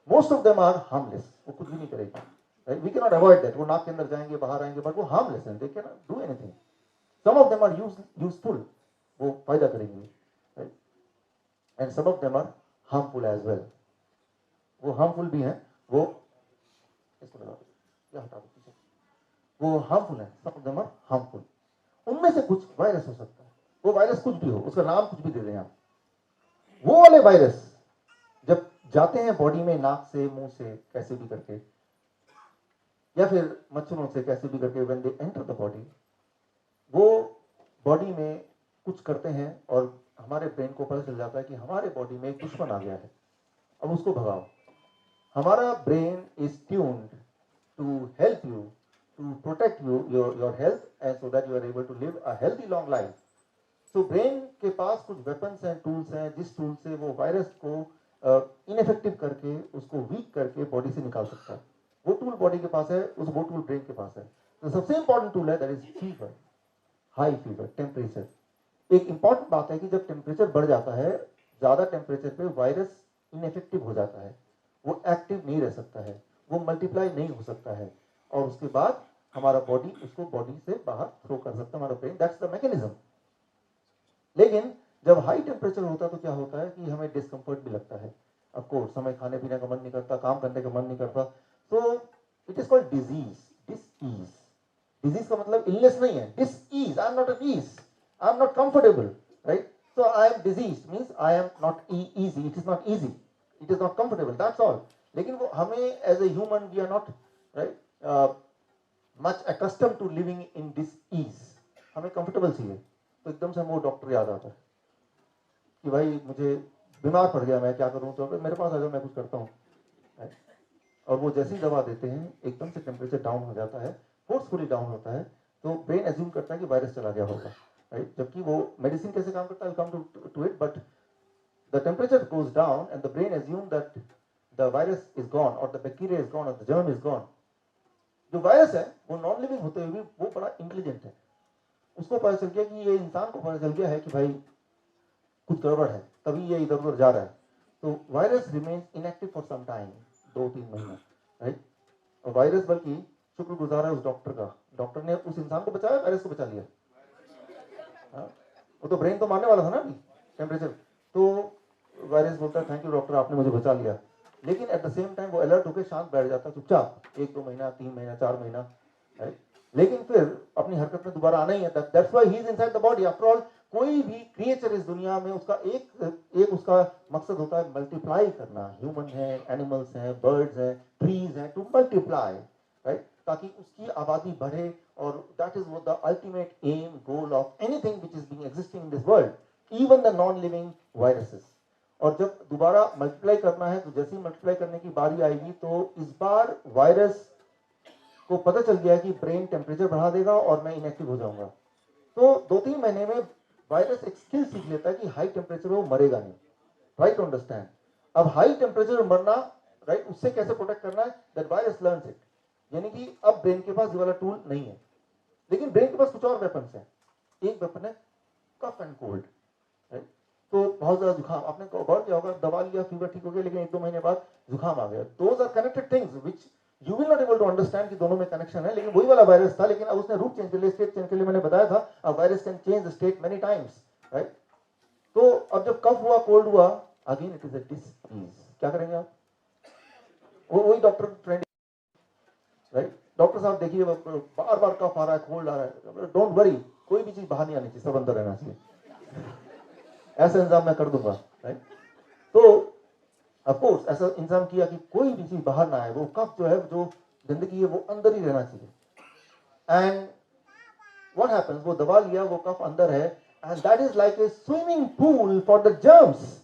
[SPEAKER 1] most of them are harmless, वो कुछ भी नहीं करेगा, right? We cannot avoid that दैट, वो नाक के अंदर जाएंगे, बाहर आएंगे, बट वो हार्मलेस हैं, दे कैन नॉट डू एनीथिंग। Some of them are useful, वो फायदा करेंगे, right? And some of them are harmful as well, वो हार्मफुल भी हैं, वो इसको लगा दो या हटा दो पीछे, वो हार्मफुल है, सम ऑफ देम आर हार्मफुल। उनमें से कुछ वायरस हो सकता है, वो वायरस कुछ भी हो, उसका नाम कुछ भी दे दें आप। वो वाले वायरस जब जाते हैं बॉडी में, नाक से, मुंह से, कैसे भी करके, या फिर मच्छरों से कैसे भी करके, when they enter the body, वो बॉडी में कुछ करते हैं और हमारे ब्रेन को पता चल जाता है कि हमारे बॉडी में एक दुश्मन आ गया है, अब उसको भगाओ। हमारा brain is tuned to help you, to protect you, your health, and so that you are able to live a healthy long life. तो ब्रेन के पास कुछ वेपन्स हैं, टूल्स हैं, जिस टूल से वो वायरस को इनफेक्टिव करके, उसको वीक करके बॉडी से निकाल सकता है। वो टूल बॉडी के पास है, वो टूल ब्रेन के पास है। तो सबसे इंपॉर्टेंट टूल है that is fever, high fever, temperature. एक इंपॉर्टेंट बात है कि जब टेम्परेचर बढ़ जाता है, ज्यादा टेम्परेचर पे वायरस इनफेक्टिव हो जाता है, वो एक्टिव नहीं रह सकता है, वो मल्टीप्लाई नहीं हो सकता है, और उसके बाद हमारा बॉडी उसको बॉडी से बाहर थ्रो कर सकता है, हमारा ब्रेन, दैट्स द मैकेनिज्म। लेकिन जब हाई टेम्परेचर होता है तो क्या होता है कि हमें डिस्कम्फर्ट भी लगता है, ऑफकोर्स हमें खाने पीने का मन नहीं करता, काम करने का मन नहीं करता। So it is called disease, disease. Disease का मतलब इलनेस नहीं है, disease, I am not at ease, I am not comfortable, right? So I am disease means I am not easy, it is not easy, it is not comfortable, that's all। लेकिन वो हमें as a human we are not, right, much accustomed to living in disease, हमें कंफर्टेबल चाहिए। तो एकदम से हमें वो डॉक्टर याद आता है कि भाई मुझे बीमार पड़ गया, मैं क्या करूं, तो मेरे पास आ जाओ, मैं कुछ करता हूँ, और वो जैसी दवा देते हैं एकदम से टेम्परेचर डाउन हो जाता है, फोर्सफुली डाउन होता है, तो ब्रेन एज्यूम करता है कि वायरस चला गया होगा, राइट? जबकि वो मेडिसिन कैसे काम करता है, come to it, but the temperature goes down and the brain assume that the virus is gone और द बैक्टीरिया इज गॉन और द जर्म इज गॉन। जो वायरस है वो नॉन लिविंग होते हुए भी वो बड़ा इंटेलिजेंट है, उसको पता चल गया कि ये इंसान को पता चल गया है कि भाई कुछ गड़बड़ है, तभी ये इधर उधर जा रहा है। तो virus remains inactive for some time, 2-3 महीना, राइट? और वायरस बल्कि शुक्रगुजार है उस डॉक्टर का, डॉक्टर ने उस इंसान को बचाया, वायरस को बचा लिया। हाँ? वो तो ब्रेन तो मारने वाला था ना अभी टेम्परेचर, तो वायरस बोलता है थैंक यू डॉक्टर, आपने मुझे बचा लिया। लेकिन एट द सेम टाइम वो अलर्ट होकर शांत बैठ जाता चुपचाप, 1-2 महीना, 3 महीना, 4 महीना, राइट? लेकिन फिर अपनी हरकत में दोबारा आना ही है, that's why he is inside the body. After all कोई भी क्रिएचर इस दुनिया में उसका एक उसका मकसद होता है मल्टीप्लाई करना। ह्यूमन है, एनिमल्स हैं, बर्ड्स हैं, ट्रीज हैं, टू मल्टीप्लाई, राइट? ताकि उसकी आबादी बढ़े, और that is the ultimate aim, goal of anything which is being existing in this world, even the non living viruses. और जब दोबारा मल्टीप्लाई करना है, तो जैसे ही मल्टीप्लाई करने की बारी आएगी, तो इस बार वायरस को पता चल गया कि ब्रेन टेम्परेचर बढ़ा देगा और मैं इनएक्टिव हो जाऊंगा। तो 2-3 महीने में वायरस एक स्किल सीख लेता है कि हाई टेम्परेचर वो मरेगा नहीं, राइट? To understand. अब हाई टेम्परेचर में मरना, राइट, उससे कैसे प्रोटेक्ट करना है, दैट वायरस लर्न्स इट। यानी कि अब ब्रेन के पास ये वाला टूल नहीं है, लेकिन ब्रेन के पास कुछ और वेपन्स हैं। एक वेपन है कफ एंड कोल्ड, राइट? तो बहुत ज्यादा जुकाम, आपने गौर किया होगा, दवा लिया, फीवर ठीक हो गया, लेकिन 1-2 महीने बाद जुकाम आ गया। Those are connected things which you will not able to understand कि दोनों में कनेक्शन है, लेकिन वही वाला वायरस था, लेकिन अब उसने रूट चेंज कर लिया, स्टेट चेंज कर लिया। मैंने बताया था a virus can change the state many times, right? तो अब जब कफ हुआ, कोल्ड हुआ, again it is a disease. क्या करेंगे आप? वही डॉक्टर ट्रेंड, राइट? डॉक्टर साहब देखिए बार बार कफ आ रहा है, कोल्ड आ रहा है, डोंट वरी, कोई भी चीज बाहर नहीं आनी चाहिए, सब अंदर रहना चाहिए, ऐसा इंतजाम मैं कर दूंगा, राइट? तो ऑफकोर्स ऐसा इंतजाम किया कि कोई भी चीज बाहर ना आए, वो कफ जो है, जो गंदगी है, वो अंदर ही रहना चाहिए। एंड व्हाट हैपेंस, वो दबा लिया, वो कफ अंदर है, and that is like a swimming pool for the germs,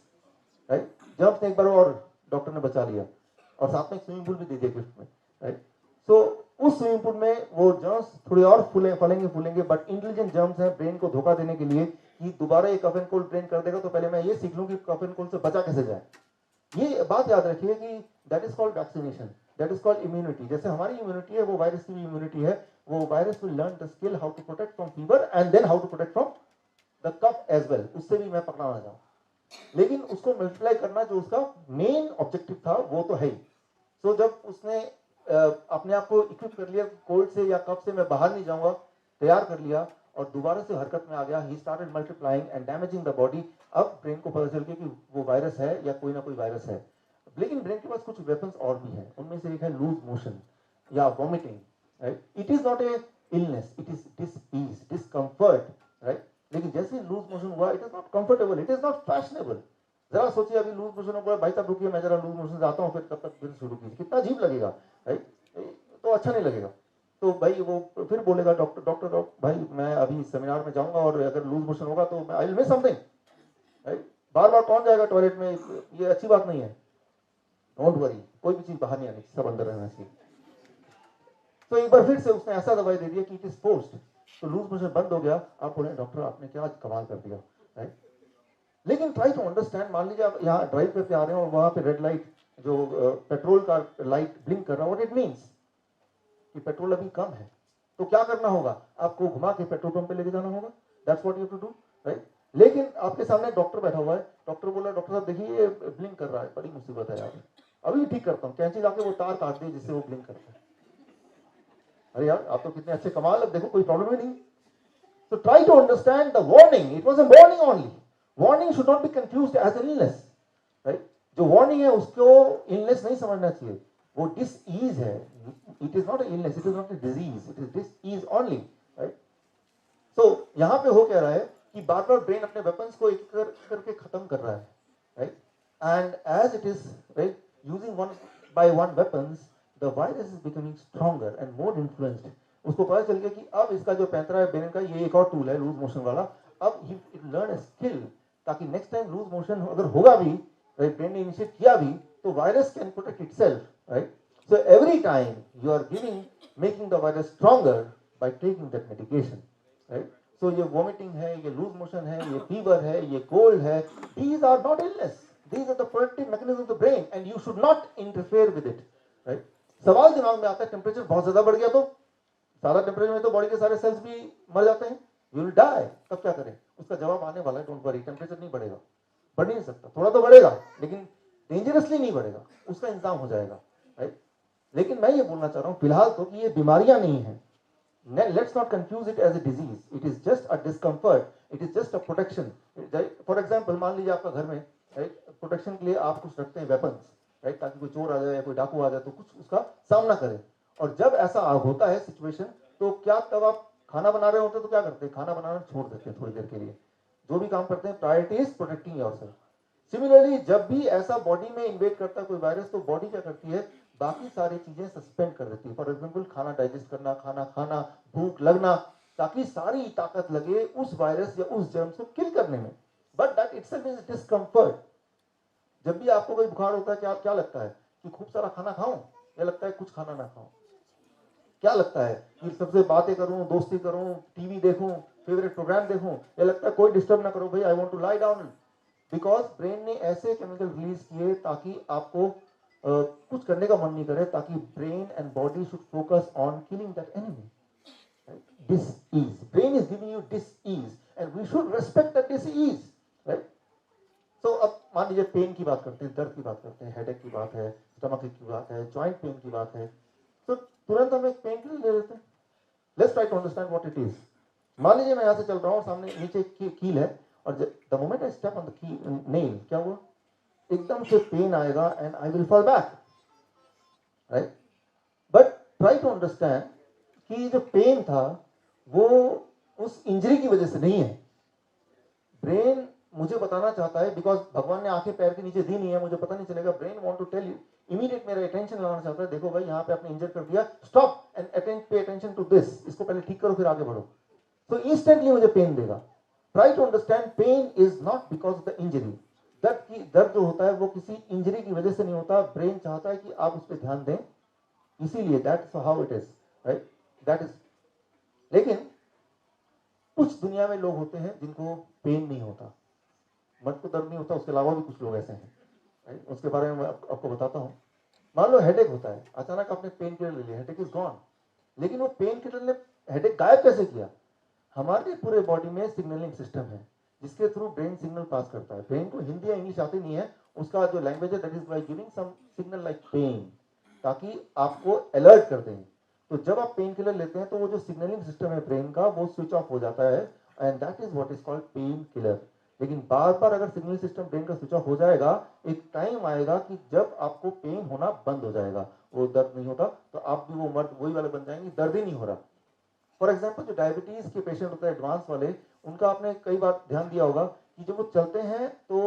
[SPEAKER 1] right? Germs ने एक बार और डॉक्टर ने बचा लिया, और साथ में एक स्विमिंग पूल भी दे दिया गिफ्ट में, राइट? सो उस स्विमिंग पूल में वो जर्म्स थोड़ी और फूलेंगे, बट इंटेलिजेंट जर्म्स हैं ब्रेन को धोखा देने के लिए कि दोबारा ये कफ एंड कोल्ड ब्रेन कर देगा, तो पहले मैं ये सीख लूं कि कफ एंड कोल्ड से बचा कैसे जाए। ये बात याद रखिए कि that is called vaccination, that is called immunity. जैसे हमारी इम्यूनिटी है, वो वायरस की भी इम्यूनिटी है। वो virus will learn the skill how to protect from fever and then how to protect from the cough as well. उससे भी मैं पकड़ाना चाहूँ, लेकिन उसको मल्टीप्लाई करना जो उसका मेन ऑब्जेक्टिव था, वो तो है ही। तो जब उसने अपने आप को इक्विप कर लिया, कोल्ड से या कफ से मैं बाहर नहीं जाऊंगा, तैयार कर लिया, और दोबारा से हरकत में आ गया, he started multiplying and damaging the body. अब ब्रेन को पता चल गया कि वो वायरस है या कोई ना कोई वायरस है, लेकिन ब्रेन के पास कुछ वेपन्स और भी हैं। उनमें से एक है लूज मोशन या vomiting, right? It is not a illness, it is disease, discomfort, right? लेकिन जैसे लूज मोशन हुआ, it is not comfortable, it is not fashionable. जरा सोचिए, अभी लूज मोशन हो गया, भाई साहब रुकिए, मैं जरा लूज मोशन जाता हूँ, फिर तब तक फिर शुरू कीजिए, कितना अजीब लगेगा, राइट? तो अच्छा नहीं लगेगा। तो भाई वो फिर बोलेगा डॉक्टर भाई मैं अभी सेमिनार में जाऊंगा, और अगर लूज मोशन होगा तो I will miss something, right? बार बार कौन जाएगा टॉयलेट में, ये अच्छी बात नहीं है। डोंट वरी, कोई भी चीज बाहर नहीं आनी, सब अंदर रहना चाहिए। तो एक बार फिर से उसने ऐसा दवाई दे दिया कि इट इज पोस्ट, तो लूज मोशन बंद हो गया। आप बोले डॉक्टर आपने क्या कमाल कर दिया, राइट? लेकिन ट्राई टू अंडरस्टैंड। मान लीजिए आप यहाँ ड्राइव करके आ रहे हैं और वहां पे रेड लाइट, जो पेट्रोल का लाइट ब्लिंक कर रहा है, व्हाट इट मींस कि पेट्रोल अभी कम है, तो क्या करना होगा? आपको घुमा के पेट्रोल पंप पे लेके जाना होगा, that's what you have to do, right? लेकिन आपके सामने डॉक्टर बैठा हुआ है, डॉक्टर बोला डॉक्टर साहब देखिए ये ब्लिंक कर रहा है, बड़ी मुसीबत है यार, अभी ठीक करता हूँ। कैंची जाके वो तार काट दी जिससे वो ब्लिंक करता है। अरे यार आप तो कितने अच्छे कमाल, अब देखो कोई प्रॉब्लम ही नहीं। So try to understand the warning. It was a warning only. Warning should not be confused as an illness, right? जो warning है उसको illness नहीं समझना चाहिए, वो disease है। It is not an illness, it is not a disease, it is disease only, right? So यहाँ पे हो क्या रहा है कि बार बार ब्रेन अपने वेपन्स को एक करके खत्म कर रहा है, right? And as it is, right, using one by one weapons, the virus is becoming stronger and more influenced. उसको पता चल गया कि अब इसका जो पैंतरा है ब्रेन का, ये एक और टूल है लूज मोशन वाला। अब इट लर्न स्किल, ताकि नेक्स्ट टाइम लूज मोशन अगर होगा भी, राइट, ब्रेन ने इनिशिएट किया भी, तो virus can protect itself, right? So every time you are giving, making the virus stronger by taking that medication, right? So ये वॉमिटिंग है, ये लूज मोशन है, ये फीवर है, ये कोल्ड है, these are not illness, these are the protective mechanism of the brain and you should not interfere with it, right? सवाल दिमाग में आता है टेम्परेचर बहुत ज्यादा बढ़ गया तो, सारा टेम्परेचर में तो बॉडी के सारे सेल्स भी मर जाते हैं, यू विल डाई, तब क्या करें? उसका जवाब आने वाला है, डोंट वरी, टेम्परेचर नहीं बढ़ेगा, बढ़ नहीं सकता, थोड़ा तो बढ़ेगा लेकिन डेंजरसली नहीं बढ़ेगा, उसका इंतजाम हो जाएगा, राइट? लेकिन मैं ये बोलना चाह रहा हूं फिलहाल तो कि ये बीमारियां नहीं है। Let's not confuse it as a disease, it is just a discomfort, it is just a protection. For example मान लीजिए आपका घर में, राइट, प्रोटेक्शन के लिए आप कुछ रखते हैं वेपन्स, राइट, ताकि कोई चोर आ जाए या कोई डाकू आ जाए तो कुछ उसका सामना करे। और जब ऐसा होता है सिचुएशन, तो क्या तब आप खाना बना रहे होते तो क्या करते हैं? खाना बनाना छोड़ देते हैं थोड़ी देर के लिए, जो भी काम करते हैं priority is protecting yourself. Similarly जब भी ऐसा बॉडी में इन्वेड करता है कोई वायरस, तो बॉडी क्या करती है? बाकी सारी चीजें सस्पेंड कर देती है। फॉर एग्जाम्पल खाना डाइजेस्ट करना, खाना खाना, भूख लगना, ताकि सारी ताकत लगे उस वायरस या उस जर्म को किल करने में। But that itself is discomfort. जब भी आपको कोई बुखार होता है, क्या लगता है? कि खूब सारा खाना खाऊं, या लगता है कुछ खाना ना खाऊं? क्या लगता है कि सबसे बातें करूं, दोस्ती करूं, टीवी देखूं, फेवरेट प्रोग्राम देखूं, या लगता है कोई डिस्टर्ब ना करो भाई, I want to lie down? Because brain ने ऐसे केमिकल रिलीज किए ताकि आपको कुछ करने का मन नहीं करे, ताकि brain and body should focus on killing that enemy. dis-ease. Brain is giving you dis-ease and we should respect that dis-ease, right? तो अब मान लीजिए पेन की बात करते हैं, दर्द की बात करते हैं, हेडेक की बात है, स्टमक की बात है, जॉइंट पेन की बात है, तो तुरंत हम एक पेन किलर ले लेते हैं. Let's try to understand what it is. मान लीजिए मैं यहाँ से चल रहा हूँ और सामने नीचे कील है और the moment I step on the की नेल, क्या हुआ? एकदम से पेन आएगा and I will fall back, right? But try to understand कि जो पेन था वो उस इंजरी की वजह से नहीं है. ब्रेन मुझे बताना चाहता है, बिकॉज भगवान ने आंखें पैर के नीचे दी नहीं है, मुझे पता नहीं चलेगा. Brain want to tell you, immediate मेरा अटेंशन लगाना चाहता है, देखो भाई यहाँ पे आपने इंजर कर दिया, stop and pay attention to this, इसको पहले ठीक करो फिर आगे बढ़ो. तो इंस्टेंटली मुझे पेन देगा. Try to understand, pain is not because of the injury. दर्द जो होता है वो किसी इंजरी की वजह से नहीं होता. ब्रेन चाहता है कि आप उस पर ध्यान दें, इसीलिए that's how it is, right? That is. लेकिन कुछ दुनिया में लोग होते हैं जिनको पेन नहीं होता, मर्द को दर्द नहीं होता, उसके अलावा भी कुछ लोग ऐसे हैं, राइट? उसके बारे में मैं आपको बताता हूँ. मान लो हेडेक होता है, अचानक आपने पेन किलर ले लिया, हेडेक इज गॉन. लेकिन वो पेन किलर ने हेडेक गायब कैसे किया? हमारे पूरे बॉडी में सिग्नलिंग सिस्टम है जिसके थ्रू ब्रेन सिग्नल पास करता है. ब्रेन को हिंदी या इंग्लिश आती नहीं है, उसका जो लैंग्वेज है that is by giving some signal like pain, ताकि आपको अलर्ट कर दें. तो जब आप पेन किलर लेते हैं तो वो जो सिग्नलिंग सिस्टम है ब्रेन का वो स्विच ऑफ हो जाता है and that is what is called pain killer. लेकिन बार बार अगर सिग्नल सिस्टम ब्रेन का स्विच ऑफ हो जाएगा, एक टाइम आएगा कि जब आपको पेन होना बंद हो जाएगा, वो दर्द नहीं होता, तो आप भी वो मर्द वही वाले बन जाएंगे, दर्द ही नहीं हो रहा. फॉर एग्जाम्पल जो डायबिटीज के पेशेंट होते हैं एडवांस वाले, उनका आपने कई बार ध्यान दिया होगा कि जब वो चलते हैं तो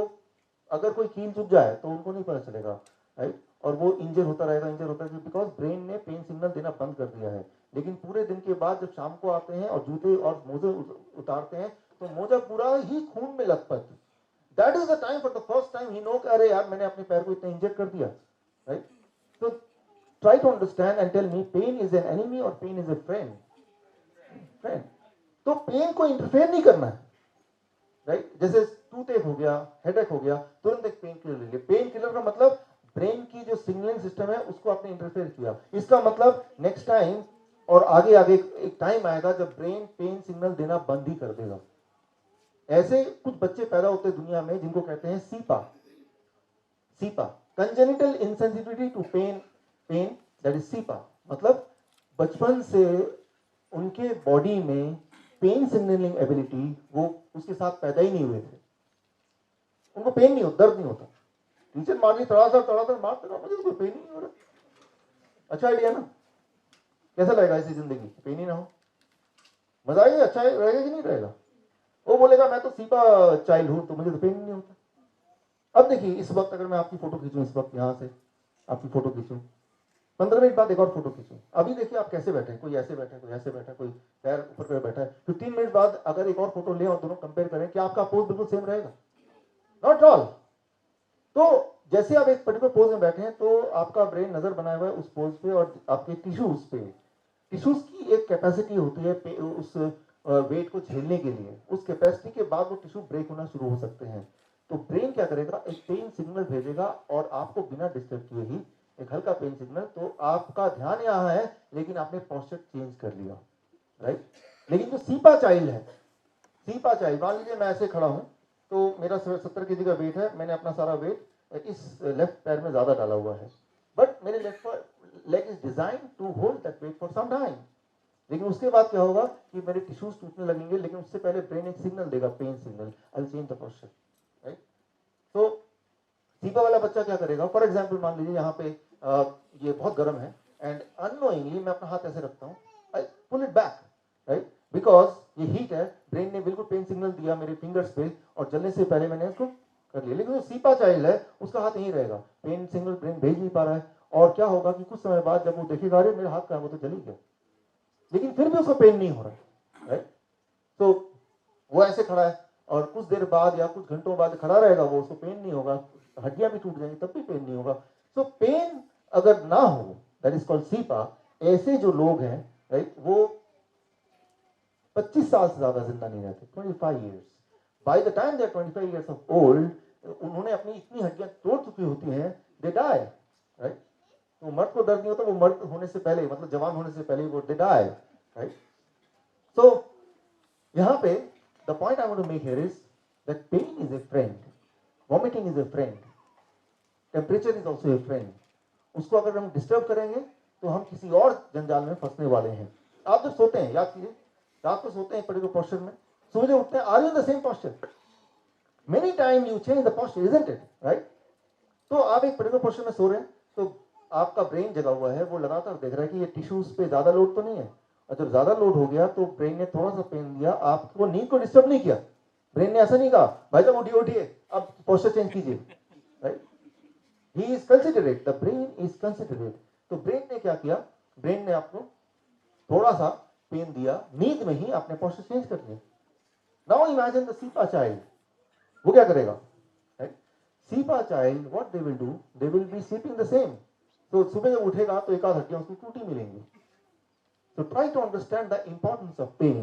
[SPEAKER 1] अगर कोई कील चुभ जाए तो उनको नहीं पता चलेगा, राइट? और वो इंजर होता रहेगा, बिकॉज ब्रेन ने पेन सिग्नल देना बंद कर दिया है. लेकिन पूरे दिन के बाद जब शाम को आते हैं और जूते और मोजे उतारते हैं तो मोजा पूरा ही खून में लथपथ. That is the time, for the first time ही नो, अरे यार मैंने अपने पैर को इतना इंजर कर दिया, राइट? तो try to understand and tell me, pain is an enemy और पेन इज ए फ्रेंड? तो पेन को इंटरफेयर नहीं करना है, राइट? जैसे टूथ हो गया, हेडेक हो गया, तुरंत एक पेन किलर ले लिया. पेन किलर का मतलब ब्रेन की जो सिग्नलिंग सिस्टम है उसको आपने इंटरफेयर किया. इसका मतलब नेक्स्ट टाइम और आगे आगे एक टाइम आएगा जब ब्रेन पेन सिग्नल देना बंद ही कर देगा. ऐसे कुछ बच्चे पैदा होते हैं दुनिया में जिनको कहते हैं CIPA. CIPA, congenital insensitivity to pain, that is CIPA. मतलब बचपन से उनके बॉडी में पेन सिग्नलिंग एबिलिटी वो उसके साथ पैदा ही नहीं हुए थे. उनको पेन नहीं होता, दर्द नहीं होता. टीचर मार ली तड़ातड़ मारते रहो, मुझे तो कोई पेन ही नहीं हो रहा. अच्छा आइडिया ना? कैसा लगेगा ऐसी जिंदगी, पेन ही ना हो? मजा आएगा? अच्छा रहेगा कि नहीं रहेगा? वो बोलेगा मैं तो सीपा चाइल्ड हूं तो मुझे तो पेन ही नहीं होता. अब देखिए, इस वक्त अगर मैं आपकी फोटो खींचूं, इस वक्त यहां से आपकी फोटो खींचूं, 15 मिनट बाद एक और फोटो खींचूं, अभी देखिए आप कैसे बैठे हैं, कोई ऐसे बैठा है, कोई ऐसे बैठा है, कोई पैर ऊपर कर बैठा है. 15 मिनट बाद अगर एक और फोटो लें और दोनों कंपेयर करें, क्या आपका पोज बिल्कुल सेम रहेगा? Not all. तो जैसे आप एक पर्टिकुलर पोज में बैठे हैं तो आपका ब्रेन नजर बनाया हुआ है उस पोज पे और आपके टिश्यूज पे. टिश्यूज की एक कैपेसिटी होती है उस वेट को झेलने के लिए. उस कैपेसिटी के बाद वो टिश्यू ब्रेक होना शुरू हो सकते हैं. तो ब्रेन क्या करेगा, एक पेन सिग्नल भेजेगा और आपको बिना डिस्टर्ब किए ही एक हल्का पेन सिग्नल. तो आपका ध्यान यहाँ है लेकिन आपने पोस्चर चेंज कर लिया, राइट? लेकिन जो सीपा चाइल्ड है, सीपा चाइल्ड, मान लीजिए मैं ऐसे खड़ा हूं तो मेरा 70 kg का वेट है, मैंने अपना सारा वेट इस लेफ्ट पैर में ज्यादा डाला हुआ है, बट मेरे left leg is design to hold that weight for some time. लेकिन उसके बाद क्या होगा कि मेरे टिश्यूज टूटने लगेंगे, लेकिन उससे पहले ब्रेन एक सिग्नल देगा, pen signal, I will change the posture, right? तो सीपा वाला बच्चा क्या करेगा, फॉर एग्जाम्पल मान लीजिए यहाँ पे ये बहुत गर्म है एंड अननोइंगली मैं अपना हाथ ऐसे रखता हूँ, I pull it back, right? Because ये हीट है, ब्रेन ने बिल्कुल पेन सिग्नल दिया मेरे फिंगर्स पे और जलने से पहले मैंने इसको कर लिया. लेकिन जो सीपा चाइल्ड है उसका हाथ यहीं रहेगा, पेन सिग्नल ब्रेन भेज नहीं पा रहा है. और क्या होगा कि कुछ समय बाद जब वो देखेगा अरे मेरा हाथ कहाँ, वो तो जल ही गया, लेकिन फिर भी उसको पेन नहीं हो रहा है, राइट? तो वो ऐसे खड़ा है और कुछ देर बाद या कुछ घंटों बाद खड़ा रहेगा, वो उसको पेन नहीं होगा, हड्डियां भी टूट जाएंगी तब भी पेन नहीं होगा. तो पेन अगर ना हो, दैट इज कॉल्ड सीपा. ऐसे जो लोग हैं, राइट, वो 25 साल से ज्यादा जिंदा नहीं रहते, 25 years. By the time they are 25 years of old, उन्होंने अपनी इतनी हड्डियां तोड़ चुकी होती हैं, दे डाई, राइट? तो मर्द को दर्द नहीं होता, वो मर्द होने से पहले, मतलब जवान होने से पहले वो दे डाई, राइट? So यहाँ पे the point I want to make here is that pain is a friend, vomiting is a friend, temperature is also a friend. उसको अगर हम डिस्टर्ब करेंगे तो हम किसी और जंजाल में फंसने वाले हैं. आप जब सोते हैं, याद कीजिए, रात को सोते हैं पर्टिकुलर पोस्चर में, सुबह जब उठते हैं, are you in the same posture? Many time you change the posture, isn't it, right? तो आप एक पर्टिकुलर पोस्चर में सो रहे हैं, तो आपका ब्रेन जगा हुआ है, वो लगातार देख रहा है कि ये टिश्यूज पे ज्यादा लोड तो नहीं है, और जब ज्यादा लोड हो गया तो ब्रेन ने थोड़ा सा पेन दिया, आपको नींद को डिस्टर्ब नहीं किया. ब्रेन ने ऐसा नहीं कहा भाई साहब उठिए उठिए अब पोस्चर चेंज कीजिए, right? He is considerate, the brain is considerate. तो ब्रेन ने क्या किया? ब्रेन ने आपको थोड़ा सा पेन दिया, नींद में ही आपने पोस्चर चेंज कर दिया. Now imagine the cepa child, वो क्या करेगा? Right? Cepa child what they will do, they will be sleeping the same. तो सुबह जब उठेगा तो एक आध हड्डियां उसको टूटी मिलेंगी. So try to understand the importance of pain.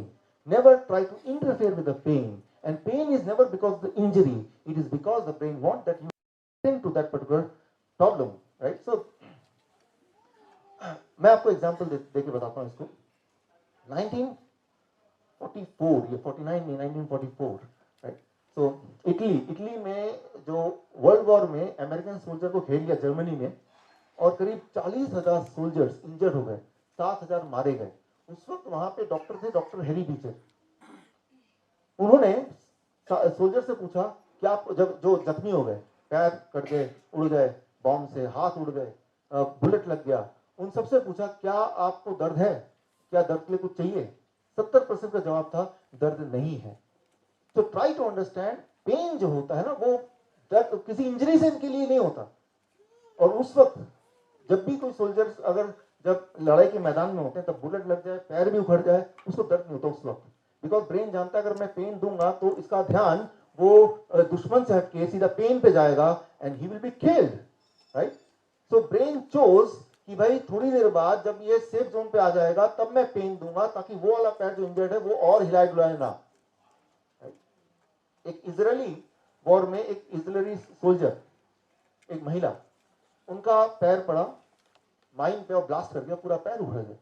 [SPEAKER 1] Never try to interfere with the pain. And pain is never because of the injury. It is because the brain wants that you attend to that particular problem. Right? So, मैं आपको एग्जांपल दे के बताता हूँ इसको. 1944 या 49 में 1944. Right? So इटली में जो वर्ल्ड वॉर में अमेरिकन सोल्जर को घेर लिया जर्मनी में, और करीब 40,000 सोल्जर्स इंजर्ड हो गए, 7,000 मारे गए. उस वक्त वहां पे डॉक्टर थे, डॉक्टर हेरी बीचर. उन्होंने सोल्जर से पूछा कि आप जब जो जख्मी हो गए, पैर कट गए, उड़ गए बॉम्ब से, हाथ उड़ गए, बुलेट लग गया, उन सबसे पूछा क्या आपको दर्द है, क्या दर्द के लिए कुछ चाहिए? 70% का जवाब था दर्द नहीं है. तो ट्राई टू अंडरस्टैंड, पेन जो होता है ना, वो दर्द किसी इंजरी से के लिए नहीं होता. और उस वक्त जब भी कोई सोल्जर्स अगर जब लड़ाई के मैदान में होते हैं, तब बुलेट लग जाए, पैर भी उखड़ जाए, उसको दर्द नहीं होता उस वक्त. बिकॉज ब्रेन जानता है अगर मैं पेन दूंगा तो इसका ध्यान वो दुश्मन से हटके सीधा पेन पे जाएगा and he will be killed, right? So brain chose कि भाई थोड़ी देर बाद जब ये सेफ जोन पे आ जाएगा तब मैं पेन दूंगा, ताकि वो वाला पैर जो इंजर्ड है वो और हिलाए डुलाए ना. एक इजरायली वॉर में एक इजरायली सोल्जर, एक महिला, उनका पैर पड़ा माइन पे और ब्लास्ट कर दिया, पूरा पैर उखड़ गया.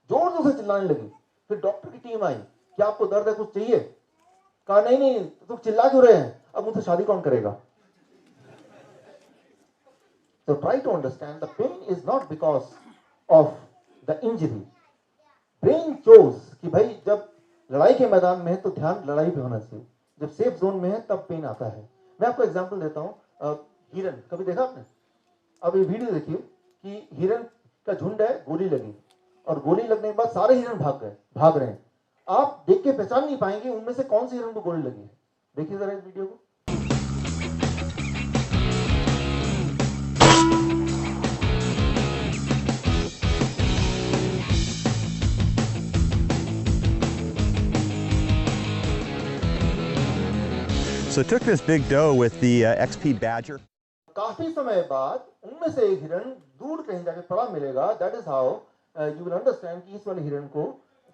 [SPEAKER 1] जोर जोर से चिल्लाने लगी. फिर डॉक्टर की टीम आई, क्या आपको दर्द है, कुछ चाहिए? कहा नहीं नहीं, तुम चिल्ला क्यों रहे हैं, अब मुझसे शादी कौन करेगा? So try to understand the pain is not because of the injury. Brain chose कि भाई जब लड़ाई के मैदान में है तो ध्यान लड़ाई पे होना चाहिए, जब सेफ जोन में है तब पेन आता है. मैं आपको एग्जांपल देता हूं. हिरन कभी देखा आपने? अब ये वीडियो देखिए कि हिरन का झुंड है, गोली लगी, और गोली लगने के बाद सारे हिरन भाग रहे हैं. आप देख के पहचान नहीं पाएंगे उनमें से कौन सी हिरन को गोली लगी है. देखिए जरा इस वीडियो को.
[SPEAKER 4] So it took this big doe with the XP Badger.
[SPEAKER 1] काफी समय बाद उनमें से एक हिरन दूर कहीं जाके पड़ा मिलेगा. That is how you will understand कि इस वाले हिरन को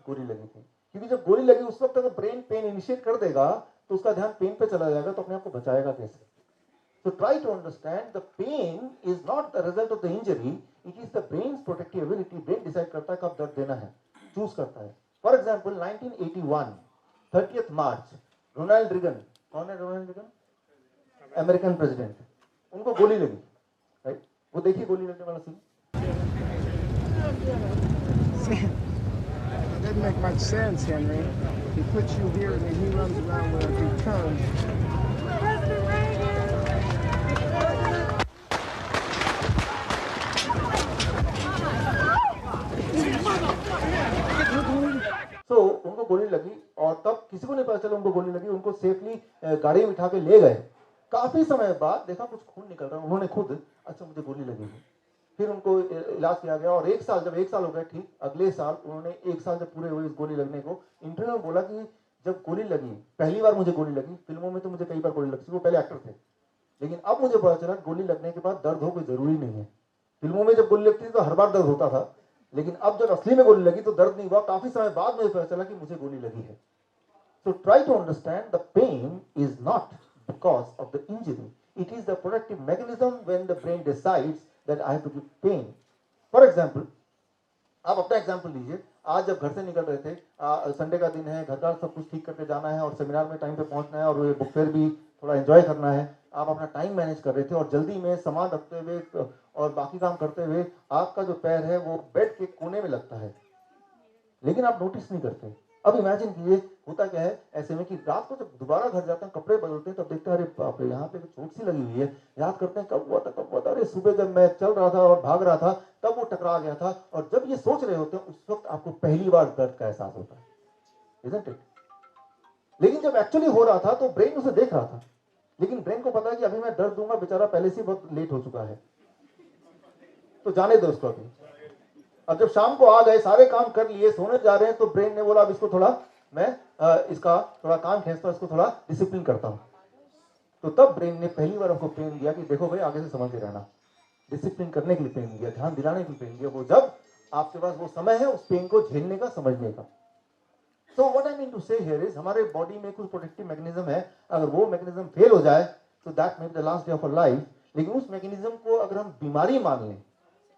[SPEAKER 1] गोली लगी थी. क्योंकि जब गोली लगी उस वक्त अगर ब्रेन पेन इनिशिएट कर देगा तो उसका ध्यान पेन पे चला जाएगा, तो अपने आप को बचाएगा कैसे? So try to understand the pain is not the result of the injury, it is the brain's protective ability. brain decide करता है कब दर्द देना है, चूज करता है. For example 1981 30th March, Ronald Reagan, कौन है रोनाल्ड रिगन? American president. उनको गोली लगी, राइट? वो देखिए गोली लगने वाला scene.
[SPEAKER 5] It doesn't make much sense, Henry. He puts you here and then he runs around with a big gun.
[SPEAKER 1] So उनको गोली लगी और तब किसी को नहीं पता चला उनको गोली लगी. उनको सेफली गाड़ी में बिठा के ले गए. काफी समय बाद देखा कुछ खून निकल रहा है. उन्होंने खुद अच्छा मुझे गोली लगी है. फिर उनको इलाज किया गया और जब एक साल हो गया ठीक, अगले साल उन्होंने एक साल जब पूरे हुए इस गोली लगने को, इंटरव्यू में बोला कि जब गोली लगी, पहली बार मुझे गोली लगी, फिल्मों में तो मुझे कई बार गोली लगती, वो पहले एक्टर थे, लेकिन अब मुझे पता चला गोली लगने के बाद दर्द हो कोई जरूरी नहीं है. फिल्मों में जब गोली लगती थी तो हर बार दर्द होता था, लेकिन अब जब असली में गोली लगी तो दर्द नहीं हुआ. काफी समय बाद मुझे पता चला कि मुझे गोली लगी है. So try to understand the pain is not because of the injury. It is the protective mechanism when the brain decides that I have to give pain. For example, आप अपना एग्जाम्पल लीजिए. आज जब घर से निकल रहे थे, संडे का दिन है, घर का सब कुछ ठीक करके जाना है और सेमिनार में टाइम पे पहुंचना है और ये बुक फेयर भी थोड़ा एंजॉय करना है, आप अपना टाइम मैनेज कर रहे थे और जल्दी में सामान रखते हुए और बाकी काम करते हुए आपका जो पैर है वो बेड के कोने में लगता है, लेकिन आप नोटिस नहीं करते। अब इमेजिन कीजिए होता क्या है ऐसे में कि रात को जब दोबारा घर जाते हैं, कपड़े बदलते हैं, तब देखते हैं अरे बाप रे यहाँ पे चोट सी लगी हुई है, याद करते हैं कब हुआ था, अरे सुबह जब मैं चल रहा था और भाग रहा था तब वो टकरा गया था। और जब ये सोच रहे होते हैं उस वक्त आपको पहली बार दर्द का एहसास होता है, isn't it? लेकिन जब एक्चुअली हो रहा था तो ब्रेन उसे देख रहा था, लेकिन ब्रेन को पता है कि अभी मैं दर्द दूंगा, बेचारा पहले से बहुत लेट हो चुका है, तो जाने दो उसको अभी। अब जब शाम को आ गए, सारे काम कर लिए, सोने जा रहे हैं, तो ब्रेन ने बोला अब इसको थोड़ा मैं इसका थोड़ा काम खींचता हूं, इसको थोड़ा डिसिप्लिन करता हूं। तो तब ब्रेन ने पहली बार हमको पेन दिया कि देखो भाई आगे से समझ के रहना, डिसिप्लिन करने के लिए पेन दिया, ध्यान दिलाने के लिए पेन दिया, वो जब आपके पास वो समय है उस पेन को झेलने का, समझने का। So what I mean to say here is हमारे बॉडी में कुछ प्रोटेक्टिव मैकेनिज्म है, अगर वो मैकेनिज्म फेल हो जाए तो that may be the last day of our life. लेकिन उस मैकेनिज्म को अगर हम बीमारी मान लें,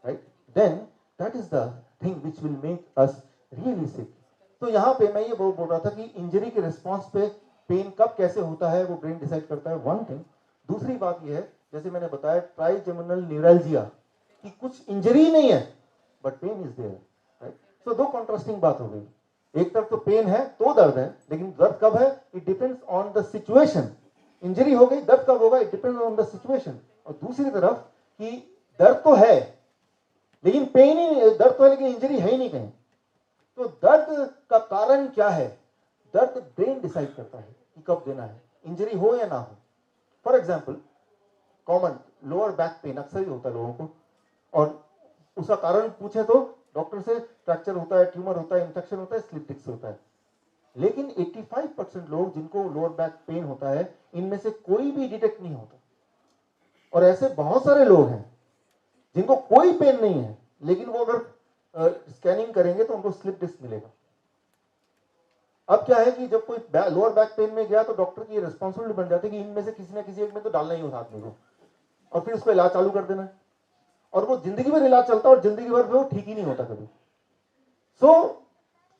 [SPEAKER 1] right, then that is the thing which will make us really sick. तो यहाँ पे मैं ये बोल रहा था कि इंजरी के रिस्पॉन्स पे पेन कब कैसे होता है वो ब्रेन डिसाइड करता है, वन थिंग। दूसरी बात ये है, जैसे मैंने बताया ट्राइजेमिनल न्यूरैल्जिया, कि कुछ इंजरी नहीं है but pain is there, right. So दो कॉन्ट्रास्टिंग बात हो गई, एक तरफ तो पेन है तो दर्द है, लेकिन दर्द कब है, it depends on the situation. Injury हो गई, दर्द कब होगा, it depends on the situation. और दूसरी तरफ कि दर्द तो है लेकिन पेन ही, दर्द तो है लेकिन इंजरी है ही नहीं कहीं। तो दर्द का कारण क्या है, दर्द ब्रेन डिसाइड करता है कि कब देना है, इंजरी हो या ना हो। For example common lower back pain अक्सर ही होता है लोगों को, और उसका कारण पूछे तो डॉक्टर से फ्रैक्चर होता है, ट्यूमर होता है, इंफेक्शन होता है, स्लिप डिस्क होता है। लेकिन 85% लोग जिनको लोअर बैक पेन होता है, इनमें से कोई भी डिटेक्ट नहीं होता। और ऐसे बहुत सारे लोग हैं जिनको कोई पेन नहीं है, लेकिन वो अगर स्कैनिंग करेंगे तो उनको स्लिप डिस्क मिलेगा। अब क्या है कि जब कोई लोअर बैक पेन में गया तो डॉक्टर की रिस्पॉन्सिबिलिटी बन जाती है कि इनमें से किसी ना किसी एक में तो डालना ही उस आदमी को, और फिर उसको इलाज चालू कर देना है। और वो जिंदगी भर इलाज चलता है और जिंदगी भर वो ठीक ही नहीं होता कभी। सो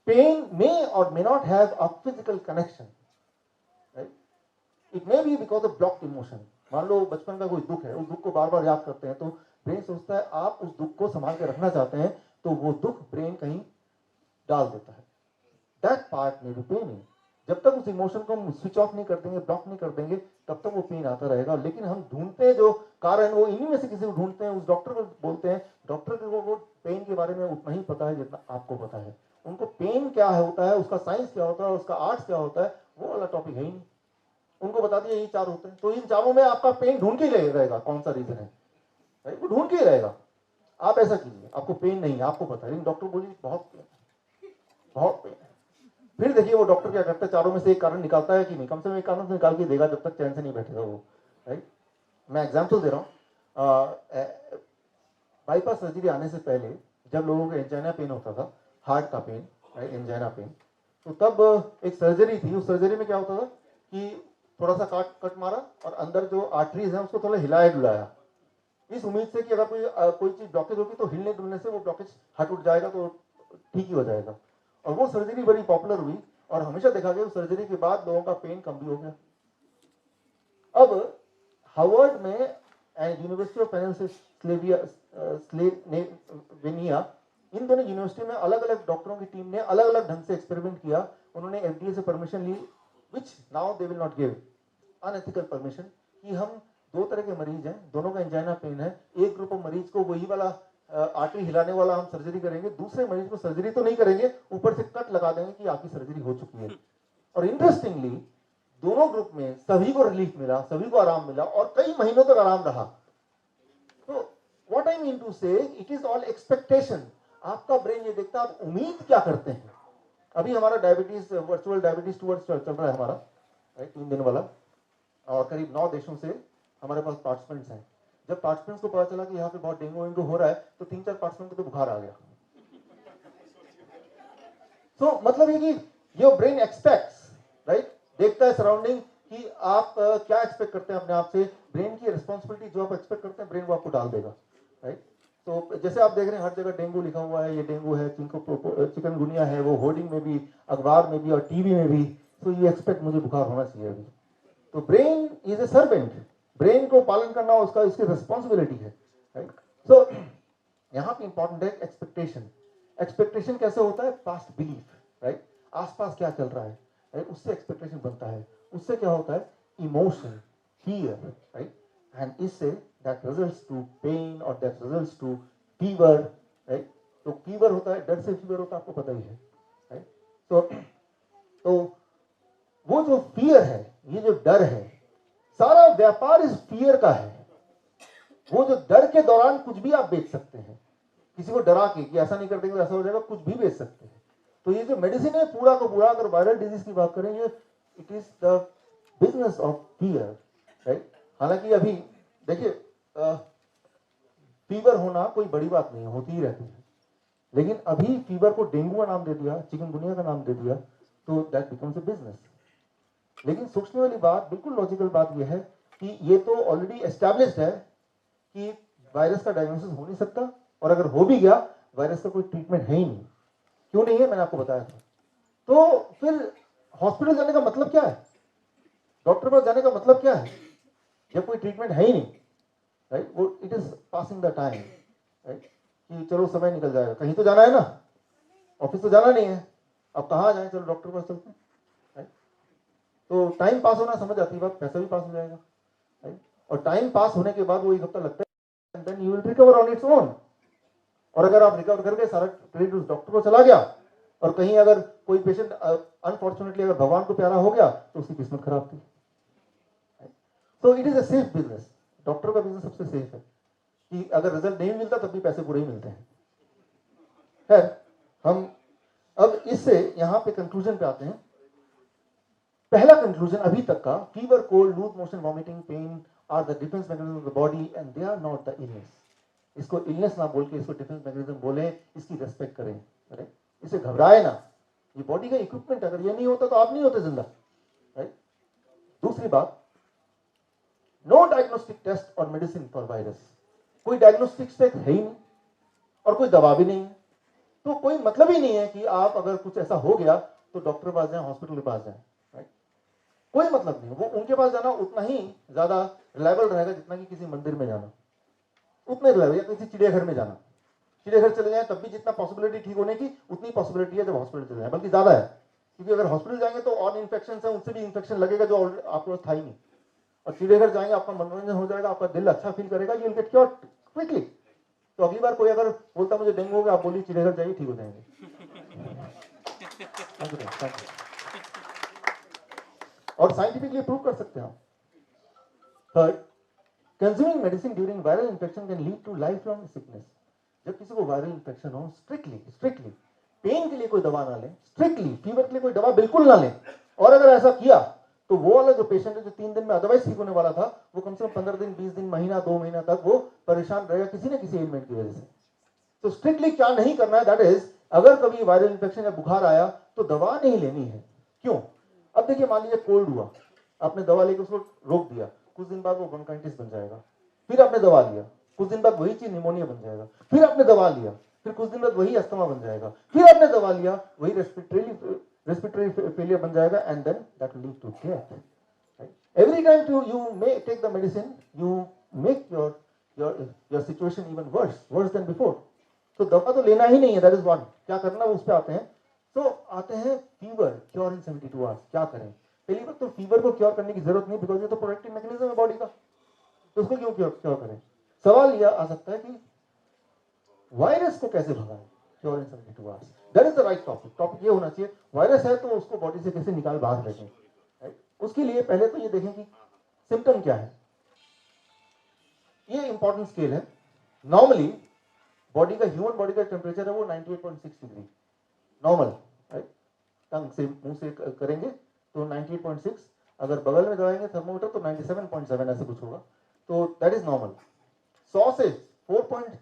[SPEAKER 1] पेन मे और may not have a physical connection, right. It may be because of blocked emotion. मान लो बचपन का कोई दुख है, उस दुख को बार बार याद करते हैं तो ब्रेन सोचता है आप उस दुख को संभाल के रखना चाहते हैं, तो वो दुख ब्रेन कहीं डाल देता है। दैट पार्ट में भी पेन है। जब तक उस इमोशन को हम स्विच ऑफ नहीं कर देंगे, ब्लॉक नहीं कर देंगे, तब तक वो पेन आता रहेगा। लेकिन हम ढूंढते हैं जो कारण, वो इन्हीं में से किसी को ढूंढते हैं, उस डॉक्टर को बोलते हैं, डॉक्टर को वो पेन के बारे में उतना ही पता है जितना आपको पता है। उनको पेन क्या होता है, उसका साइंस क्या होता है, उसका आर्ट्स क्या होता है, वो वाला टॉपिक है ही नहीं। उनको बता दिया ये चार होते हैं, तो इन चारों में आपका पेन ढूंढ के ही रहेगा कौन सा रीजन है, वो ढूंढ के ही रहेगा। आप ऐसा कीजिए, आपको पेन नहीं है, आपको पता है, लेकिन डॉक्टर बोलिए बहुत पेन है, बहुत पेन है। फिर देखिए वो डॉक्टर क्या करता है, चारों में से एक कारण निकालता है कि नहीं, कम से कम एक कारण निकाल के देगा, जब तक चैन से नहीं बैठेगा वो, राइट। मैं एग्जांपल दे रहा हूँ, बाईपास सर्जरी आने से पहले जब लोगों को एंजाइना पेन होता था, हार्ट का पेन, राइट, एंजाइना पेन, तो तब एक सर्जरी थी। उस सर्जरी में क्या होता था कि थोड़ा सा कट मारा और अंदर जो आर्टरीज है उसको थोड़ा हिलाया डुलाया, इस उम्मीद से कि अगर कोई चीज ब्लॉकेज होगी तो हिलने डुलने से वो ब्लॉकेज हट उठ जाएगा, तो ठीक ही हो जाएगा। और वो सर्जरी बड़ी पॉपुलर हुई और हमेशा देखा गया उस सर्जरी के बाद लोगों का पेन कम भी हो गया। अब हार्वर्ड में एंड यूनिवर्सिटी ऑफ पेनिसिल्वेनिया, इन दोनों यूनिवर्सिटी में अलग अलग डॉक्टरों की टीम ने अलग अलग ढंग से एक्सपेरिमेंट किया। उन्होंने एफडीए से परमिशन ली, which now they will not give, unethical permission, कि हम दो तरह के मरीज हैं, दोनों का एंजाइना पेन है, एक ग्रुप ऑफ मरीज को वही वाला आर्टरी हिलाने वाला हम सर्जरी करेंगे, दूसरे मरीज को सर्जरी तो नहीं करेंगे, ऊपर से कट लगा देंगे कि आपकी सर्जरी हो चुकी है। और इंटरेस्टिंगली दोनों ग्रुप में सभी को रिलीफ मिला, सभी को आराम मिला और कई महीनों तक आराम रहा। तो व्हाट आई मीन टू से, इट इज ऑल एक्सपेक्टेशन। आपका ब्रेन ये देखता है आप उम्मीद क्या करते हैं। अभी हमारा डायबिटीज, वर्चुअल डायबिटीज टूवर्ड्स चल रहा है हमारा, राइट, 3 दिन वाला, और करीब 9 देशों से हमारे पास पार्टिसिपेंट्स हैं। जब पार्टिसिपेंट्स को पता चला कि यहाँ पे बहुत डेंगू हो रहा है, तो 3-4 पार्टिसिपेंट को तो बुखार आ गया। तो मतलब ये कि योर ब्रेन एक्सपेक्ट्स, राइट, देखता है सराउंडिंग कि आप क्या एक्सपेक्ट करते हैं अपने आप से। ब्रेन की रिस्पॉन्सिबिलिटी जो आप एक्सपेक्ट करते हैं, ब्रेन वो आपको डाल देगा, राइट। तो जैसे आप देख रहे हैं हर जगह डेंगू लिखा हुआ है, ये डेंगू है, चिकनगुनिया है, वो होर्डिंग में भी, अखबार में भी और टीवी में भी। तो ये एक्सपेक्ट मुझे बुखार होना चाहिए अभी। तो brain is a servant, brain को पालन करना उसका इसकी रिस्पॉन्सिबिलिटी है, राइट। सो यहाँ पे इंपॉर्टेंट है एक्सपेक्टेशन। एक्सपेक्टेशन कैसे होता है? Past belief, right. आसपास क्या चल रहा है, राइट, उससे एक्सपेक्टेशन बनता है। उससे क्या होता है? इमोशन, फियर, राइट, एंड इससे दैट रिजल्ट्स टू पेन और that results to fever, right. तो फीवर होता है, डर से फीवर होता है, आपको पता ही है, राइट। तो वो जो फियर है, ये जो डर है, सारा व्यापार इस फियर का है। वो जो डर के दौरान कुछ भी आप बेच सकते हैं, किसी को डरा के कि ऐसा नहीं कर देंगे ऐसा हो जाएगा, कुछ भी बेच सकते हैं। तो ये जो मेडिसिन है पूरा का पूरा, अगर वायरल डिजीज की बात करें, ये it is the business of fear, right. हालांकि अभी देखिए फीवर होना कोई बड़ी बात नहीं है, होती ही रहती है, लेकिन अभी फीवर को डेंगू का नाम दे दिया, चिकनगुनिया का नाम दे दिया, तो दैट बिकम्स अ बिजनेस। लेकिन सोचने वाली बात, बिल्कुल लॉजिकल बात यह है कि ये तो ऑलरेडी एस्टैब्लिश्ड है कि वायरस का डायग्नोसिस हो नहीं सकता, और अगर हो भी गया वायरस का कोई ट्रीटमेंट है ही नहीं। क्यों नहीं है, मैंने आपको बताया था। तो फिर हॉस्पिटल जाने का मतलब क्या है, डॉक्टर पास जाने का मतलब क्या है, जब कोई ट्रीटमेंट है ही नहीं, राइट। वो it is passing the time, right, कि चलो समय निकल जाएगा, कहीं तो जाना है ना, ऑफिस तो जाना नहीं है, अब कहाँ जाए, चलो डॉक्टर पास चलते हैं, राइट। तो टाइम पास होना समझ आती है बात, पैसा भी पास हो जाएगा, राइट। और टाइम पास होने के बाद वो एक हफ्ता लगता है, and then you will recover on its own. और अगर आप रिकवर करके सारा क्रेडिट उस डॉक्टर को चला गया, और कहीं अगर कोई पेशेंट अनफॉर्चुनेटली अगर भगवान को प्यारा हो गया, तो उसकी किस्मत खराब थी। तो it is a safe business, doctor का बिजनेस सबसे सेफ है, कि अगर रिजल्ट नहीं मिलता तब भी पैसे पूरे ही मिलते हैं। खैर, हम अब इससे यहां पे कंक्लूजन पे आते हैं। पहला कंक्लूजन अभी तक का, fever, cold, loose motion, vomiting, pain are the defence mechanism of the body and they are not the illness. इसको इलनेस ना बोल के इसको डिफेंस मैकेनिज्म बोले, इसकी रेस्पेक्ट करें, राइट। इसे घबराए ना, ये बॉडी का इक्विपमेंट, अगर ये नहीं होता तो आप नहीं होते जिंदा, राइट। दूसरी बात, नो डायग्नोस्टिक टेस्ट और मेडिसिन फॉर वायरस। कोई डायग्नोस्टिक टेस्ट है ही नहीं और कोई दवा भी नहीं है, तो कोई मतलब ही नहीं है कि आप अगर कुछ ऐसा हो गया तो डॉक्टर के पास जाएं, हॉस्पिटल के पास जाएं, राइट। कोई मतलब नहीं। वो उनके पास जाना उतना ही ज्यादा रिलायबल रहेगा जितना कि किसी मंदिर में जाना, उतने रिलायबल, या किसी चिड़ियाघर में जाना। चिड़ियाघर चले जाएं तब भी जितना पॉसिबिलिटी ठीक होने की, उतनी पॉसिबिलिटी है जब हॉस्पिटल चले जाएं, बल्कि ज्यादा है, क्योंकि अगर हॉस्पिटल जाएंगे तो और इन्फेक्शन है, उनसे भी इन्फेक्शन लगेगा जो आपको था ही नहीं। और चिड़ियाघर जाएंगे, आपका मनोरंजन हो जाएगा, आपका दिल अच्छा फील करेगा, you will get cure quickly. तो अगली बार कोई अगर बोलता मुझे डेंगू हो गया, आप बोलिए चिड़ियाघर जाइए, ठीक हो जाएंगे। और साइंटिफिकली प्रूव कर सकते हैं हम। Third, consuming medicine during viral infection can lead to life long sickness. जब किसी को वायरल इन्फेक्शन हो, स्ट्रिक्टली पेन के लिए कोई दवा ना लें, स्ट्रिक्टली फीवर के लिए कोई दवा बिल्कुल ना लें। और अगर ऐसा किया तो वो वाला जो पेशेंट है जो 3 दिन में अदरवाइज ठीक होने वाला था, वो कम से कम 15 दिन, 20 दिन, महीना, 2 महीना तक वो परेशान रहेगा किसी न किसी एलिमेंट की वजह से। तो स्ट्रिक्टली क्या नहीं करना है, दैट इज, अगर कभी वायरल इन्फेक्शन या बुखार आया तो दवा नहीं लेनी है। क्यों? अब देखिए, मान लीजिए कोल्ड हुआ, आपने दवा लेकर उसको रोक दिया, कुछ दिन बाद वो ब्रोंकाइटिस बन जाएगा। फिर आपने दवा लिया, कुछ दिन बाद वही चीज निमोनिया बन जाएगा। फिर आपने दवा लिया, फिर कुछ दिन बाद वही अस्थमा बन जाएगा। फिर आपने दवा लिया, वही रेस्पिरेटरी फेलियर बन जाएगा, and then that will lead to death. Every time you may take the medicine, you make your situation even worse than before. तो दवा तो लेना ही नहीं है, that is one. क्या करना है उस पे आते हैं। तो आते हैं फीवर क्योर इन 72 आवर्स। क्या करें? पहली बात तो फीवर को क्योर करने की जरूरत नहीं, बिकॉज ये तो प्रोटेक्टिव मैकेनिज्म है बॉडी का, तो उसको क्यों क्योर करें। सवाल यह आ सकता है कि वायरस को कैसे भगाएं cure in 72 hours. That is the right topic ये होना चाहिए, वायरस है तो उसको बॉडी से कैसे निकाल बाहर रखें। उसके लिए पहले तो ये देखें कि सिम्टम क्या है। ये इंपॉर्टेंट स्केल है। नॉर्मली बॉडी का, ह्यूमन बॉडी का टेम्परेचर है वो 98.6 डिग्री नॉर्मल, राइट। टंग से, मुंह से करेंगे तो 98.6, अगर बगल में दबाएंगे थर्मोमीटर तो 97.7 ऐसे कुछ होगा, तो दैट इज नॉर्मल। 100 से 4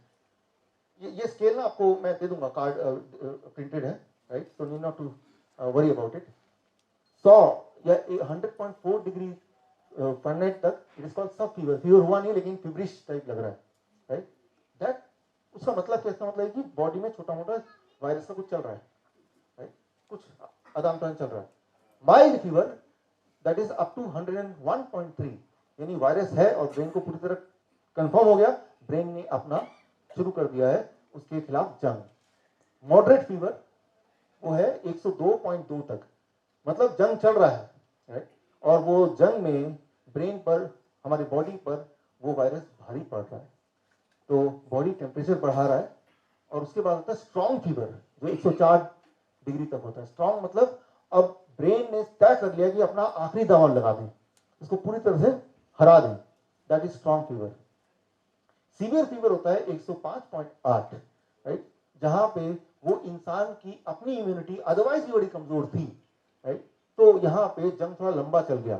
[SPEAKER 1] ये स्केल ना आपको मैं दे दूंगा, कार्ड प्रिंटेड है, right, so need not to worry about it. 100 या 100.4 डिग्री फ़ारेनहाइट तक it is called sub fever. Fever हुआ नहीं लेकिन फीवरिश टाइप लग रहा है, राइट। दैट उसका मतलब क्या, इसका मतलब है कि बॉडी में छोटा मोटा वायरस का कुछ चल रहा है, राइट, कुछ आदान प्रदान चल रहा है। Mild fever that is up to 101.3, यानी वायरस है और ब्रेन को पूरी तरह कंफर्म हो गया, ब्रेन ने अपना शुरू कर दिया है उसके खिलाफ जंग। मॉडरेट फीवर वो है 102.2 तक, मतलब जंग चल रहा है, राइट, और वो जंग में ब्रेन पर, हमारी बॉडी पर वो वायरस भारी पड़ रहा है, तो बॉडी टेम्परेचर बढ़ा रहा है। और उसके बाद होता है स्ट्रॉन्ग फीवर, जो 104 डिग्री तक होता है। स्ट्रॉन्ग मतलब अब ब्रेन ने तय कर लिया कि अपना आखिरी दांव लगा दें, इसको पूरी तरह से हरा दें, that is strong fever. Severe fever होता है 105.8, राइट, जहां पे वो इंसान की अपनी इम्यूनिटी अदरवाइज भी बड़ी कमजोर थी, राइट, तो यहां पे जंग थोड़ा लंबा चल गया।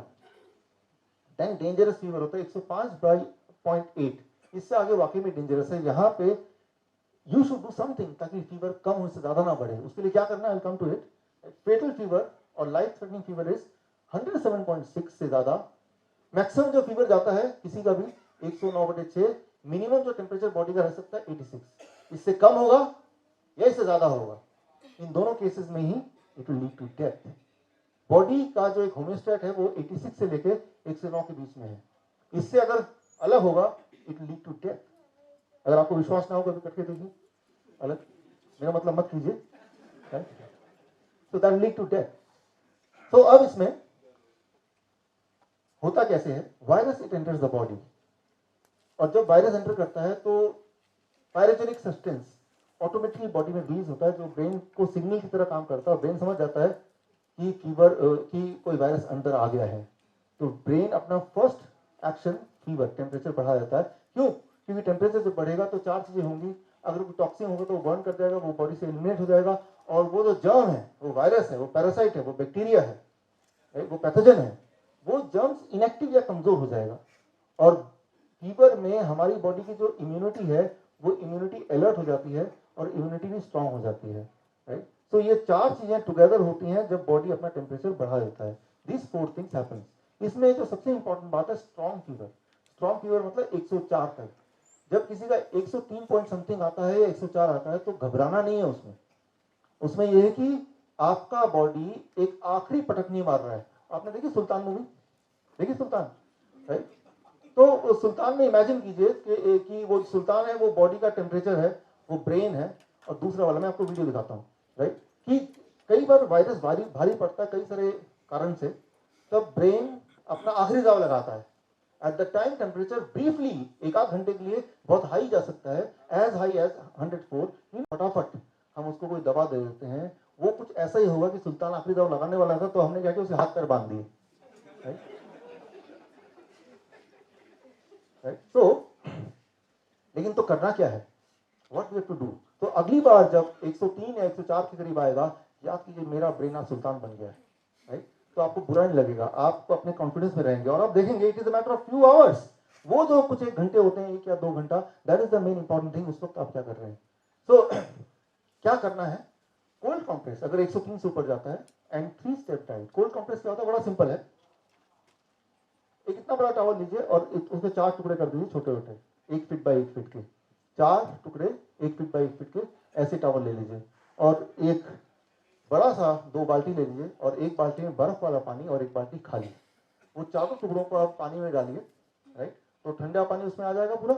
[SPEAKER 1] देन डेंजरस फीवर होता है 105.8, इससे आगे वाकई में डेंजरस है। यहां पे यू शुड डू समथिंग ताकि फीवर कम हो, इससे ज्यादा ना बढ़े, उसके लिए क्या करना है, I come to it. Fatal fever और लाइफ थ्रेटनिंग फीवर इज 107.6 से ज्यादा। मैक्सिमम जो फीवर जाता है किसी का भी 109/6, मिनिमम जो टेम्परेचर बॉडी का रह सकता है 86, इससे कम होगा या इससे ज्यादा होगा, इन दोनों केसेस में ही it will lead to death. Body का जो एक होम्योस्टैट है वो 86 से लेकर 109 के बीच में है, इससे अगर अलग होगा it will lead to death. अगर आपको विश्वास ना हो कभी करके देखिए, अलग, मेरा मतलब मत कीजिए, तो that will lead to death. तो अब इसमें होता कैसे है, virus it enters the body, और जब वायरस एंटर करता है तो पायरोजेनिक सब्सटेंस ऑटोमेटिकली बॉडी में रिलीज होता है, जो ब्रेन को सिग्नल की तरह काम करता है, और ब्रेन समझ जाता है कि फीवर, कि कोई वायरस अंदर आ गया है, तो ब्रेन अपना फर्स्ट एक्शन फीवर, टेम्परेचर बढ़ा देता है। क्यों? क्योंकि टेम्परेचर जब बढ़ेगा तो चार चीजें होंगी, अगर कोई टॉक्सिन होगा तो वो बर्न कर जाएगा, वो बॉडी से एलिमिनेट हो जाएगा, और वो जो जर्म है, वो वायरस है, वो पैरासाइट है, वो बैक्टीरिया है, वो पैथोजन है, वो जर्म्स इनएक्टिव या कमजोर हो जाएगा। और फीवर में हमारी बॉडी की जो इम्यूनिटी है वो इम्यूनिटी अलर्ट हो जाती है और इम्यूनिटी भी स्ट्रांग हो जाती है, राइट। तो ये चार चीजें टुगेदर होती हैं जब बॉडी अपना टेम्परेचर बढ़ा देता है, दिस फोर थिंग्स हैपेंस। इसमें जो सबसे इंपॉर्टेंट बात है स्ट्रांग फीवर। स्ट्रांग फीवर मतलब 104 तक। जब किसी का 103 पॉइंट समथिंग आता है या 104 आता है तो घबराना नहीं है उसमें। उसमें यह है कि आपका बॉडी एक आखिरी पटकनी मार रहा है। आपने देखी सुल्तान मूवी, देखी सुल्तान, राइट। तो सुल्तान में इमेजिन कीजिए कि वो सुल्तान है, वो बॉडी का टेम्परेचर है, वो ब्रेन है, और दूसरा वाला मैं आपको वीडियो दिखाता हूँ, राइट, कि कई बार वायरस भारी पड़ता है कई सारे कारण से, तब ब्रेन अपना आखिरी दाव लगाता है। At the time temperature briefly एक आध घंटे के लिए बहुत हाई जा सकता है, एज हाई एज 104। फटाफट हम उसको कोई दवा दे देते हैं, वो कुछ ऐसा ही होगा कि सुल्तान आखिरी दाव लगाने वाला था तो हमने क्या किया, उसे हाथ पैर बांध दिए, राइट। तो लेकिन तो करना क्या है, what we have to do. तो अगली बार जब 103 या 104 के करीब आएगा, याद कीजिए मेरा ब्रेन आज सुल्तान बन गया है, राइट। तो आपको बुरा नहीं लगेगा, आपको अपने कॉन्फिडेंस में रहेंगे, और आप देखेंगे it is a matter of few hours. वो जो कुछ एक घंटे होते हैं, 1 या 2 घंटा, that is the main important thing. उस वक्त आप क्या कर रहे हैं। तो क्या करना है, कोल्ड कॉम्प्रेस अगर 103 से ऊपर जाता है, and 3 step tight. Cold compress क्या होता है, बड़ा सिंपल है। एक इतना बड़ा टॉवल लीजिए और उसके 4 टुकड़े कर दीजिए, छोटे छोटे, 1 फीट बाई 1 फीट के 4 टुकड़े, 1 फीट बाई 1 फीट के ऐसे टॉवल ले लीजिए, और एक बड़ा सा 2 बाल्टी ले लीजिए, और एक बाल्टी में बर्फ वाला पानी और एक बाल्टी खाली। वो चारों टुकड़ों को आप पानी में डालिए, राइट, तो ठंडा पानी उसमें आ जाएगा पूरा,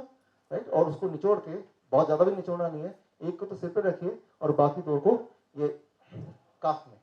[SPEAKER 1] राइट, और उसको निचोड़ के, बहुत ज्यादा भी निचोड़ना नहीं है, एक को तो सिर पे रखिए और बाकी 2 को ये काफ में,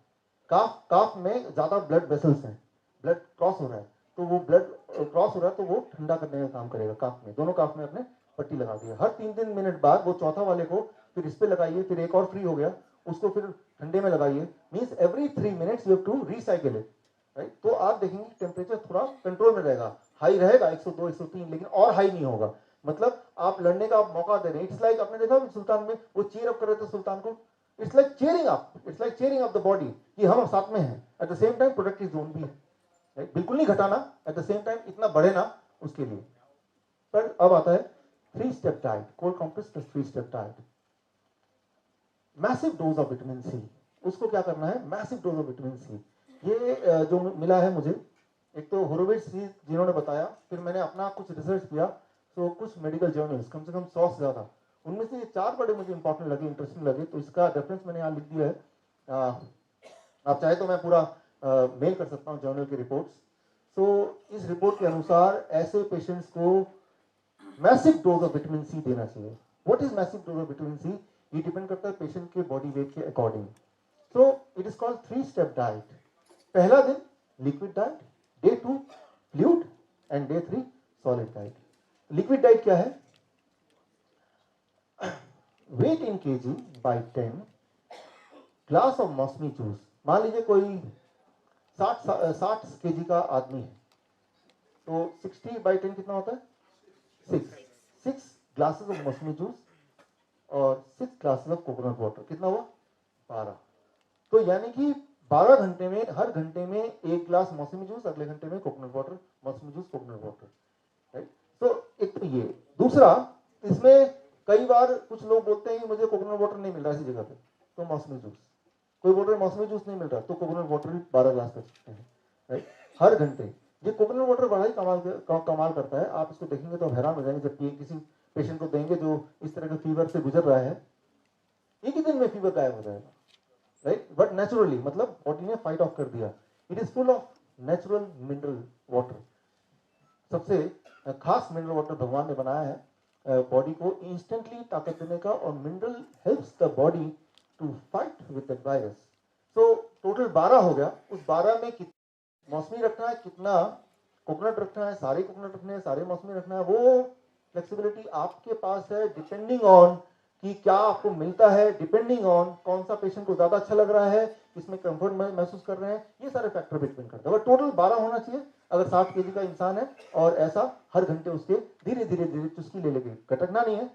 [SPEAKER 1] काफ में ज्यादा ब्लड वेसल्स हैं, ब्लड क्रॉस हो रहा है, तो वो ब्लड क्रॉस हो रहा है तो वो ठंडा करने का काम करेगा। काफ में, दोनों काफ में अपने पट्टी लगा दी। हर 3-3 मिनट बाद वो चौथा वाले को फिर इस पे लगाइए, फिर एक और फ्री हो गया, उसको फिर ठंडे में लगाइए। Means every 3 minutes you have to recycle it, right. तो आप देखेंगे टेम्परेचर थोड़ा कंट्रोल में रहेगा, हाई रहेगा 102 103, लेकिन और हाई नहीं होगा। मतलब आप लड़ने का मौका दे रहे हैं। इट्स लाइक, आपने देखा सुल्तान में वो चीयर अप कर रहे थे सुल्तान को, it's like cheering up, it's like cheering up the body कि हम साथ में हैं। At the same time protective zone भी है, बिल्कुल नहीं घटाना, एट द सेम टाइम इतना बढ़े ना उसके लिए। पर अब आता है 3 step diet, cold compress plus 3 step diet. Massive dose of vitamin C, उसको क्या करना है, massive dose of vitamin C. ये जो मिला है मुझे, एक तो होरोविट्ज जिन्होंने बताया, फिर मैंने अपना कुछ रिसर्च किया, तो कुछ मेडिकल जर्नल्स, कम से कम 100 से ज्यादा, उनमें से ये 4 बड़े मुझे इंपॉर्टेंट लगे, इंटरेस्टिंग लगे, तो इसका रेफरेंस मैंने यहाँ लिख दिया है। आप चाहे तो मैं पूरा मेल कर सकता हूँ जर्नल की रिपोर्ट्स। सो इस रिपोर्ट के अनुसार ऐसे पेशेंट्स को massive dose of vitamin C देना चाहिए। What is massive dose of vitamin C? ये डिपेंड करता है पेशेंट के बॉडी वेट के according. So it is called 3 step diet. पहला दिन liquid diet, day 2 fluid and day 3 solid diet. Liquid diet क्या है? Weight in KG by 10 glass of mausami juice. मान लीजिए कोई 60 केजी का आदमी है, तो 60 बाई 10 कितना होता है? 6 ग्लासेस ऑफ मौसमी जूस और 6 ग्लासेस ऑफ कोकोनट वाटर। कितना हुआ? 12। तो यानी कि 12 घंटे में, हर घंटे में 1 ग्लास मौसमी जूस, अगले घंटे में कोकोनट वाटर, मौसमी जूस कोकोनट वाटर, राइट। तो एक तो ये। दूसरा, इसमें कई बार कुछ लोग बोलते हैं कि मुझे कोकोनट वाटर नहीं मिल रहा इसी जगह पे, तो मौसमी जूस। कोई बोल रहा है मौसमी जूस नहीं मिल रहा, तो कोकोनट वाटर भी 12 ग्लास कर सकते हैं, राइट, हर घंटे। ये कोकोनट वाटर बड़ा ही कमाल करता है। आप इसको देखेंगे तो हैरान हो जाएंगे। जब किसी पेशेंट को देंगे जो इस तरह के फीवर से गुजर रहा है, एक ही दिन में फीवर गायब हो जाएगा, राइट, बट नेचुरली, मतलब बॉडी ने फाइट ऑफ कर दिया। It is full of natural mineral water. सबसे खास मिनरल वाटर भगवान ने बनाया है बॉडी को इंस्टेंटली ताकत देने का, और mineral helps the body to fight with that virus. So total 12 हो गया। उस 12 में मौसमी रखना है, कितना कोकोनट रखना है, सारे कोकोनट रखने हैं, सारे मौसमी रखना है, वो फ्लेक्सिबिलिटी आपके पास है, डिपेंडिंग ऑन कि क्या आपको मिलता है, डिपेंडिंग ऑन कौन सा पेशेंट को ज्यादा अच्छा लग रहा है, इसमें कंफर्ट महसूस कर रहे हैं, ये सारे फैक्टर डिपेंड करता है। बट टोटल 12 होना चाहिए अगर 60 केजी का इंसान है, और ऐसा हर घंटे उसके धीरे धीरे चुस्की ले लेके, कटकना नहीं है,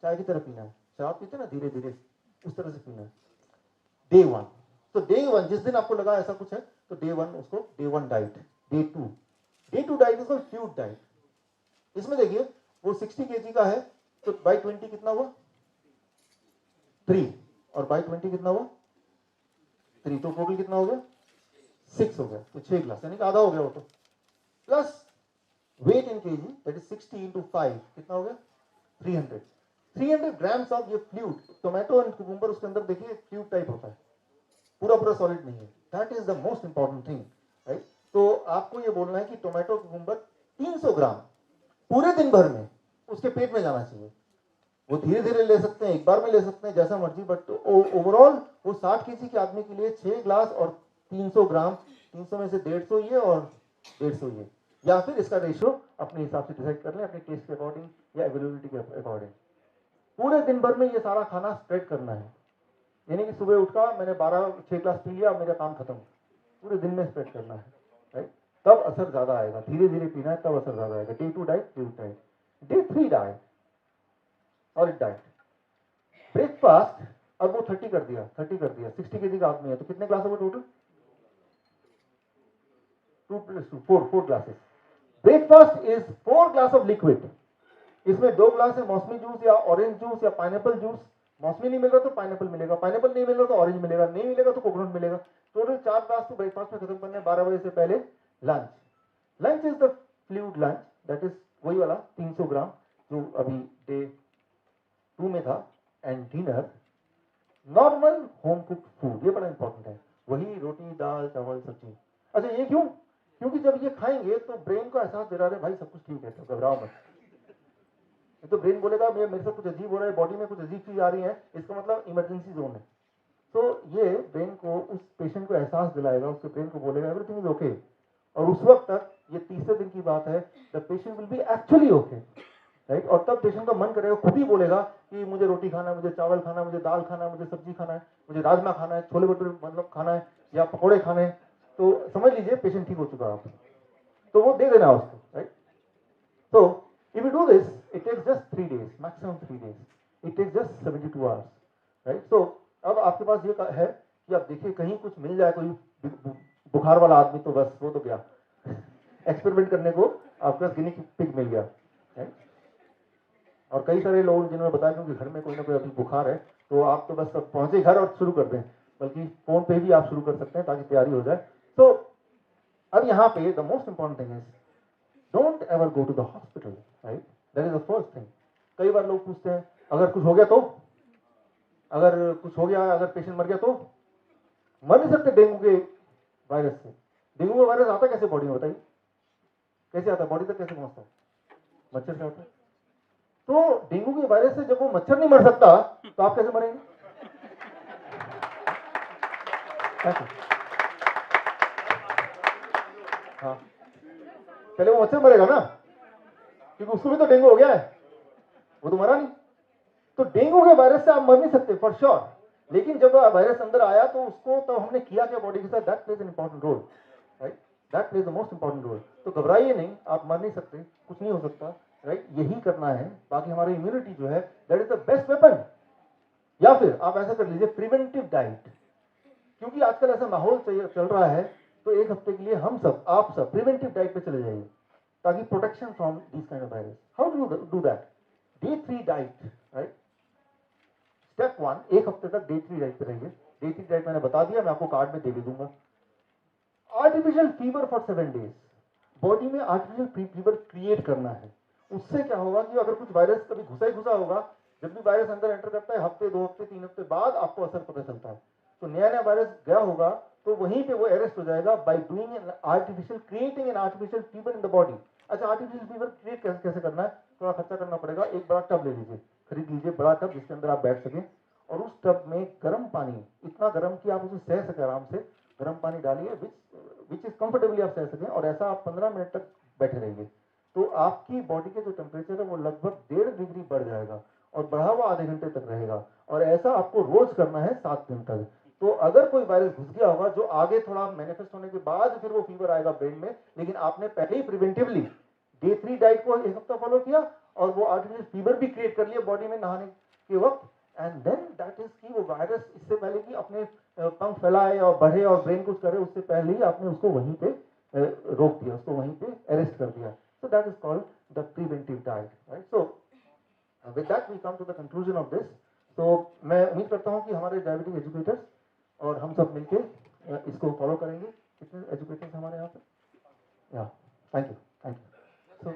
[SPEAKER 1] चाय की तरह पीना है। शराब पीते ना, धीरे धीरे उस तरह से पीना है। डे 1, तो डे 1 जिस दिन आपको लगा ऐसा कुछ है, तो डे 1 उसको डे 1 डाइट। डे 2 डाइट इसको फ्लूइड डाइट। इसमें देखिए वो 60 केजी का है, तो बाई 20 कितना हुआ? 3, और बाई 20 कितना हुआ? 3, तो टोटल कितना हो गया? 6 हो गया, तो 6 ग्लास, यानी कि आधा हो गया वो तो। Plus weight in KG, that is 60 into 5, कितना हो गया? 300 ग्राम्स ऑफ ये फ्लूइड। टोमेटो एंड कुकुम्बर उसके अंदर देखिए फ्लूइड टाइप होता है, पूरा सॉलिड नहीं है। That is the most important thing, right. तो आपको ये बोलना है कि टोमेटो कुकुम्बर 300 ग्राम पूरे दिन भर में उसके पेट में जाना चाहिए। वो धीरे धीरे ले सकते हैं, एक बार में ले सकते हैं, जैसा मर्जी, बट ओवरऑल वो 60 केजी के आदमी के लिए 6 ग्लास और 300 ग्राम, 300 में से 150 ये और 150 ये, या फिर इसका रेशियो अपने हिसाब से डिसाइड कर लें, अपने टेस्ट के अकॉर्डिंग या अवेलेबिलिटी के अकॉर्डिंग। पूरे दिन भर में ये सारा खाना स्प्रेड करना है, यानी कि सुबह उठा, मैंने 6 ग्लास पी लिया, मेरा काम खत्म। पूरे दिन में स्प्रेड करना है, राइट, तब असर ज्यादा आएगा। धीरे धीरे पीना है, तब असर ज्यादा आएगा। Day 2 diet, fluid diet. Day 3 diet, solid diet. Breakfast, अब वो 30 कर दिया, 60 केजी का आदमी है, तो कितने ग्लास होगा total? 2 + 2 4 glasses. Breakfast is 4 glass of liquid. इसमें 2 ग्लास है मौसमी जूस या ऑरेंज जूस या पाइनएप्पल जूस। मौसमी नहीं मिल रहा तो पाइनएप्पल मिलेगा, पाइनएप्पल नहीं मिल रहा तो ऑरेंज मिलेगा, नहीं मिलेगा तो कोकोनट मिलेगा। टोटल 4 ग्लास तो ब्रेकफास्ट में खत्म करने। 12 बजे से पहले lunch is the fluid lunch, that is वही वाला 300 ग्राम जो अभी डे 2 में था। And dinner normal home cooked food, ये बड़ा इंपॉर्टेंट है, वही रोटी दाल चावल सब्जी। अच्छा, ये क्यों? क्योंकि जब ये खाएंगे तो ब्रेन को एहसास दे रहा है भाई सब कुछ ठीक है, तो घबराओ मत। तो ब्रेन बोलेगा मेरे से कुछ अजीब हो रहा है, बॉडी में कुछ अजीब चीज आ रही है, इसका मतलब इमरजेंसी जोन है। तो ये ब्रेन को, उस पेशेंट को एहसास दिलाएगा, उसके ब्रेन को बोलेगा एवरीथिंग इज ओके। और उस वक्त तक, ये तीसरे दिन की बात है, the patient will be actually okay, right. और तब पेशेंट का मन करेगा, खुद ही बोलेगा कि मुझे रोटी खाना है, मुझे चावल खाना है, मुझे दाल खाना है, मुझे सब्जी खाना है, मुझे राजमा खाना है, छोले भटूरे मतलब खाना है, या पकौड़े खाने हैं। तो समझ लीजिए पेशेंट ठीक हो चुका है आप, तो वो दे देना उसको, right. So if you do this, it takes just 3 days, maximum 3 days. It takes just 72 hours, right? So अब आपके पास ये है कि आप देखिए कहीं कुछ मिल जाए, कोई बुखार वाला आदमी, तो बस वो तो गया एक्सपेरिमेंट करने को, आपके पास गिनी पिग मिल गया, right? और कई सारे लोग जिन्होंने बताया क्योंकि घर में कोई ना कोई अभी बुखार है, तो आप तो बस पहुंचे घर और शुरू कर दें, बल्कि फोन पे भी आप शुरू कर सकते हैं ताकि तैयारी हो जाए। तो अब यहाँ पे the most important thing is don't ever go to the hospital, right? That is the first thing. कई बार लोग पूछते हैं अगर कुछ हो गया तो, अगर कुछ हो गया, अगर पेशेंट मर गया तो मर नहीं सकते डेंगू के वायरस से। डेंगू का वायरस आता कैसे बॉडी में, बताइए कैसे आता है, बॉडी तक कैसे पहुंचता है? मच्छर से आता है। तो डेंगू के वायरस से जब वो मच्छर नहीं मर सकता तो आप कैसे मरेंगे? कैसे? हाँ, पहले वो मच्छर मरेगा ना, क्योंकि उसको भी तो डेंगू हो गया है, वो तो मरा नहीं। तो डेंगू के वायरस से आप मर नहीं सकते फॉर श्योर, लेकिन जब वायरस अंदर आया तो उसको तो हमने किया क्या बॉडी के साथ, that plays an important role, right, that plays the most important role. तो घबराइए नहीं, आप मर नहीं सकते, कुछ नहीं हो सकता, राइट, यही करना है। बाकी हमारी इम्यूनिटी जो है that is the best weapon. या फिर आप ऐसा कर लीजिए, प्रिवेंटिव डाइट, क्योंकि आजकल ऐसा माहौल चल रहा है, तो एक हफ्ते के लिए हम सब, आप सब प्रिवेंटिव डाइट पे चले जाइए, ताकि protection from this kind of virus. How do do that? Day 3 diet, right. Step 1, एक हफ्ते तक डे 3 डाइट पे रहिए। डे 3 डाइट मैंने बता दिया, मैं आपको कार्ड में दे भी दूंगा। Artificial fever for 7 days, body में आर्टिफिशियल फीवर क्रिएट करना है। उससे क्या होगा कि अगर कुछ वायरस कभी घुसा ही घुसा होगा, जब भी वायरस अंदर एंटर करता है हफ्ते, 2 हफ्ते, 3 हफ्ते बाद आपको असर पता चलता है। तो नया नया वायरस गया होगा तो वहीं पे वो अरेस्ट हो जाएगा by doing an artificial, creating an artificial fever in the body. अच्छा, आर्टिफिशियल फीवर क्रिएट कैसे करना है? थोड़ा खर्चा करना पड़ेगा। एक बड़ा टब ले लीजिए, खरीद लीजिए बड़ा टब, जिसके अंदर आप बैठ सकें, और उस टब में गर्म पानी, इतना गर्म कि आप उसे सह सके आराम से, गर्म पानी डालिए, विच इज कंफर्टेबली आप सह सकें, और ऐसा आप 15 मिनट तक बैठे रहेंगे। तो आपकी बॉडी के जो टेम्परेचर है वो लगभग 1.5 डिग्री बढ़ जाएगा, और बढ़ा हुआ आधे घंटे तक रहेगा। और ऐसा आपको रोज करना है 7 दिन तक। तो अगर कोई वायरस घुस गया होगा, जो आगे थोड़ा मैनिफेस्ट होने के बाद फिर वो फीवर आएगा ब्रेन में, लेकिन आपने पहले ही प्रिवेंटिवली डे 3 डाइट को एक हफ्ता फॉलो किया, और वो आर्टिफिशियल फीवर भी क्रिएट कर लिया बॉडी में नहाने के वक्त, एंड देन दैट इज की वो वायरस इससे पहले कि अपने पंख फैलाए और बढ़े और ब्रेन कुछ करे, उससे पहले ही आपने उसको वहीं पे रोक दिया, उसको वहीं पे अरेस्ट कर दिया। So that is called the preventive diet, right. So with that we come to the conclusion of this. तो मैं उम्मीद करता हूँ कि हमारे डायबिटिक एजुकेटर्स और हम सब मिलके इसको फॉलो करेंगे। कितने एजुकेटर्स हमारे यहाँ पे? या थैंक यू, थैंक यू। सो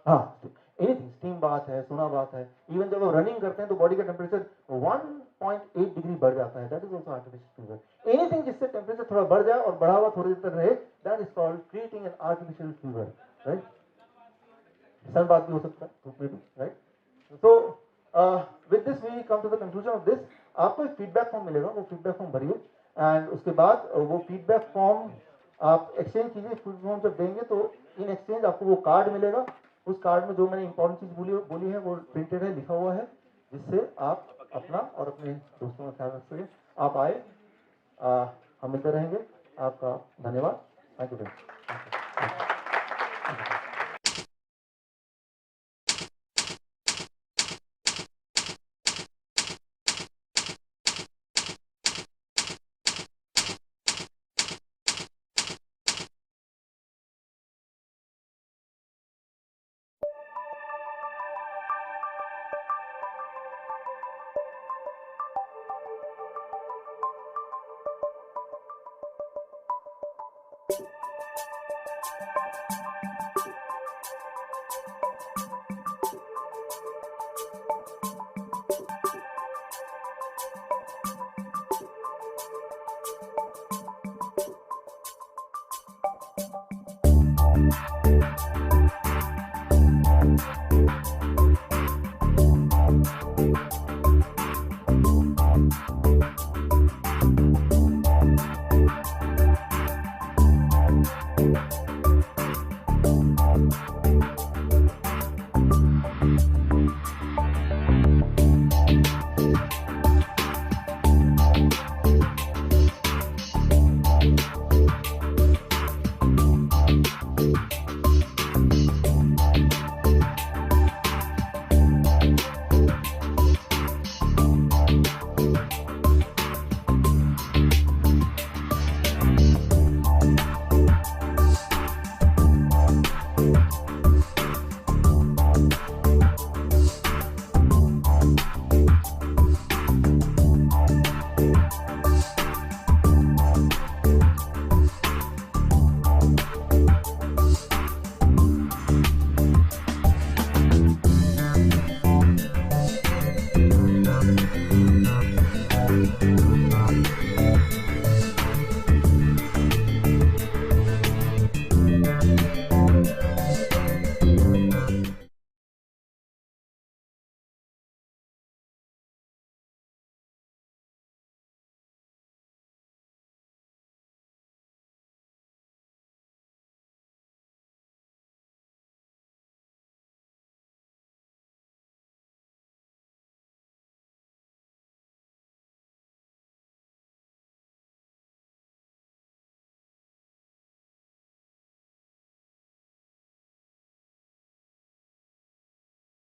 [SPEAKER 1] हाँ, एनीथिंग, स्टीम बात है, सोना बात है, इवन जब वो रनिंग करते हैं तो बॉडी का टेम्परेचर 1.8 डिग्री बढ़ जाता है, that is also artificial fever. Anything जिससे टेम्परेचर थोड़ा बढ़ जाए और बढ़ा हुआ थोड़ी देर तक रहे, that is called creating an artificial fever, right. सन बात भी हो सकता है, धूप में भी, राइट। तो with this we come to the conclusion of this. आपको एक फीडबैक फॉर्म मिलेगा, वो फीडबैक फॉर्म भरिए, एंड उसके बाद वो फीडबैक फॉर्म आप एक्सचेंज कीजिए। फीडबैक फॉर्म जब देंगे तो इन एक्सचेंज आपको वो कार्ड मिलेगा। उस कार्ड में जो मैंने इंपॉर्टेंट चीज बोली है वो प्रिंटेड है, लिखा हुआ है, जिससे आप अपना और अपने दोस्तों का ख्याल रख सकें। आप आए, हम मिलते रहेंगे। आपका धन्यवाद। Thank you.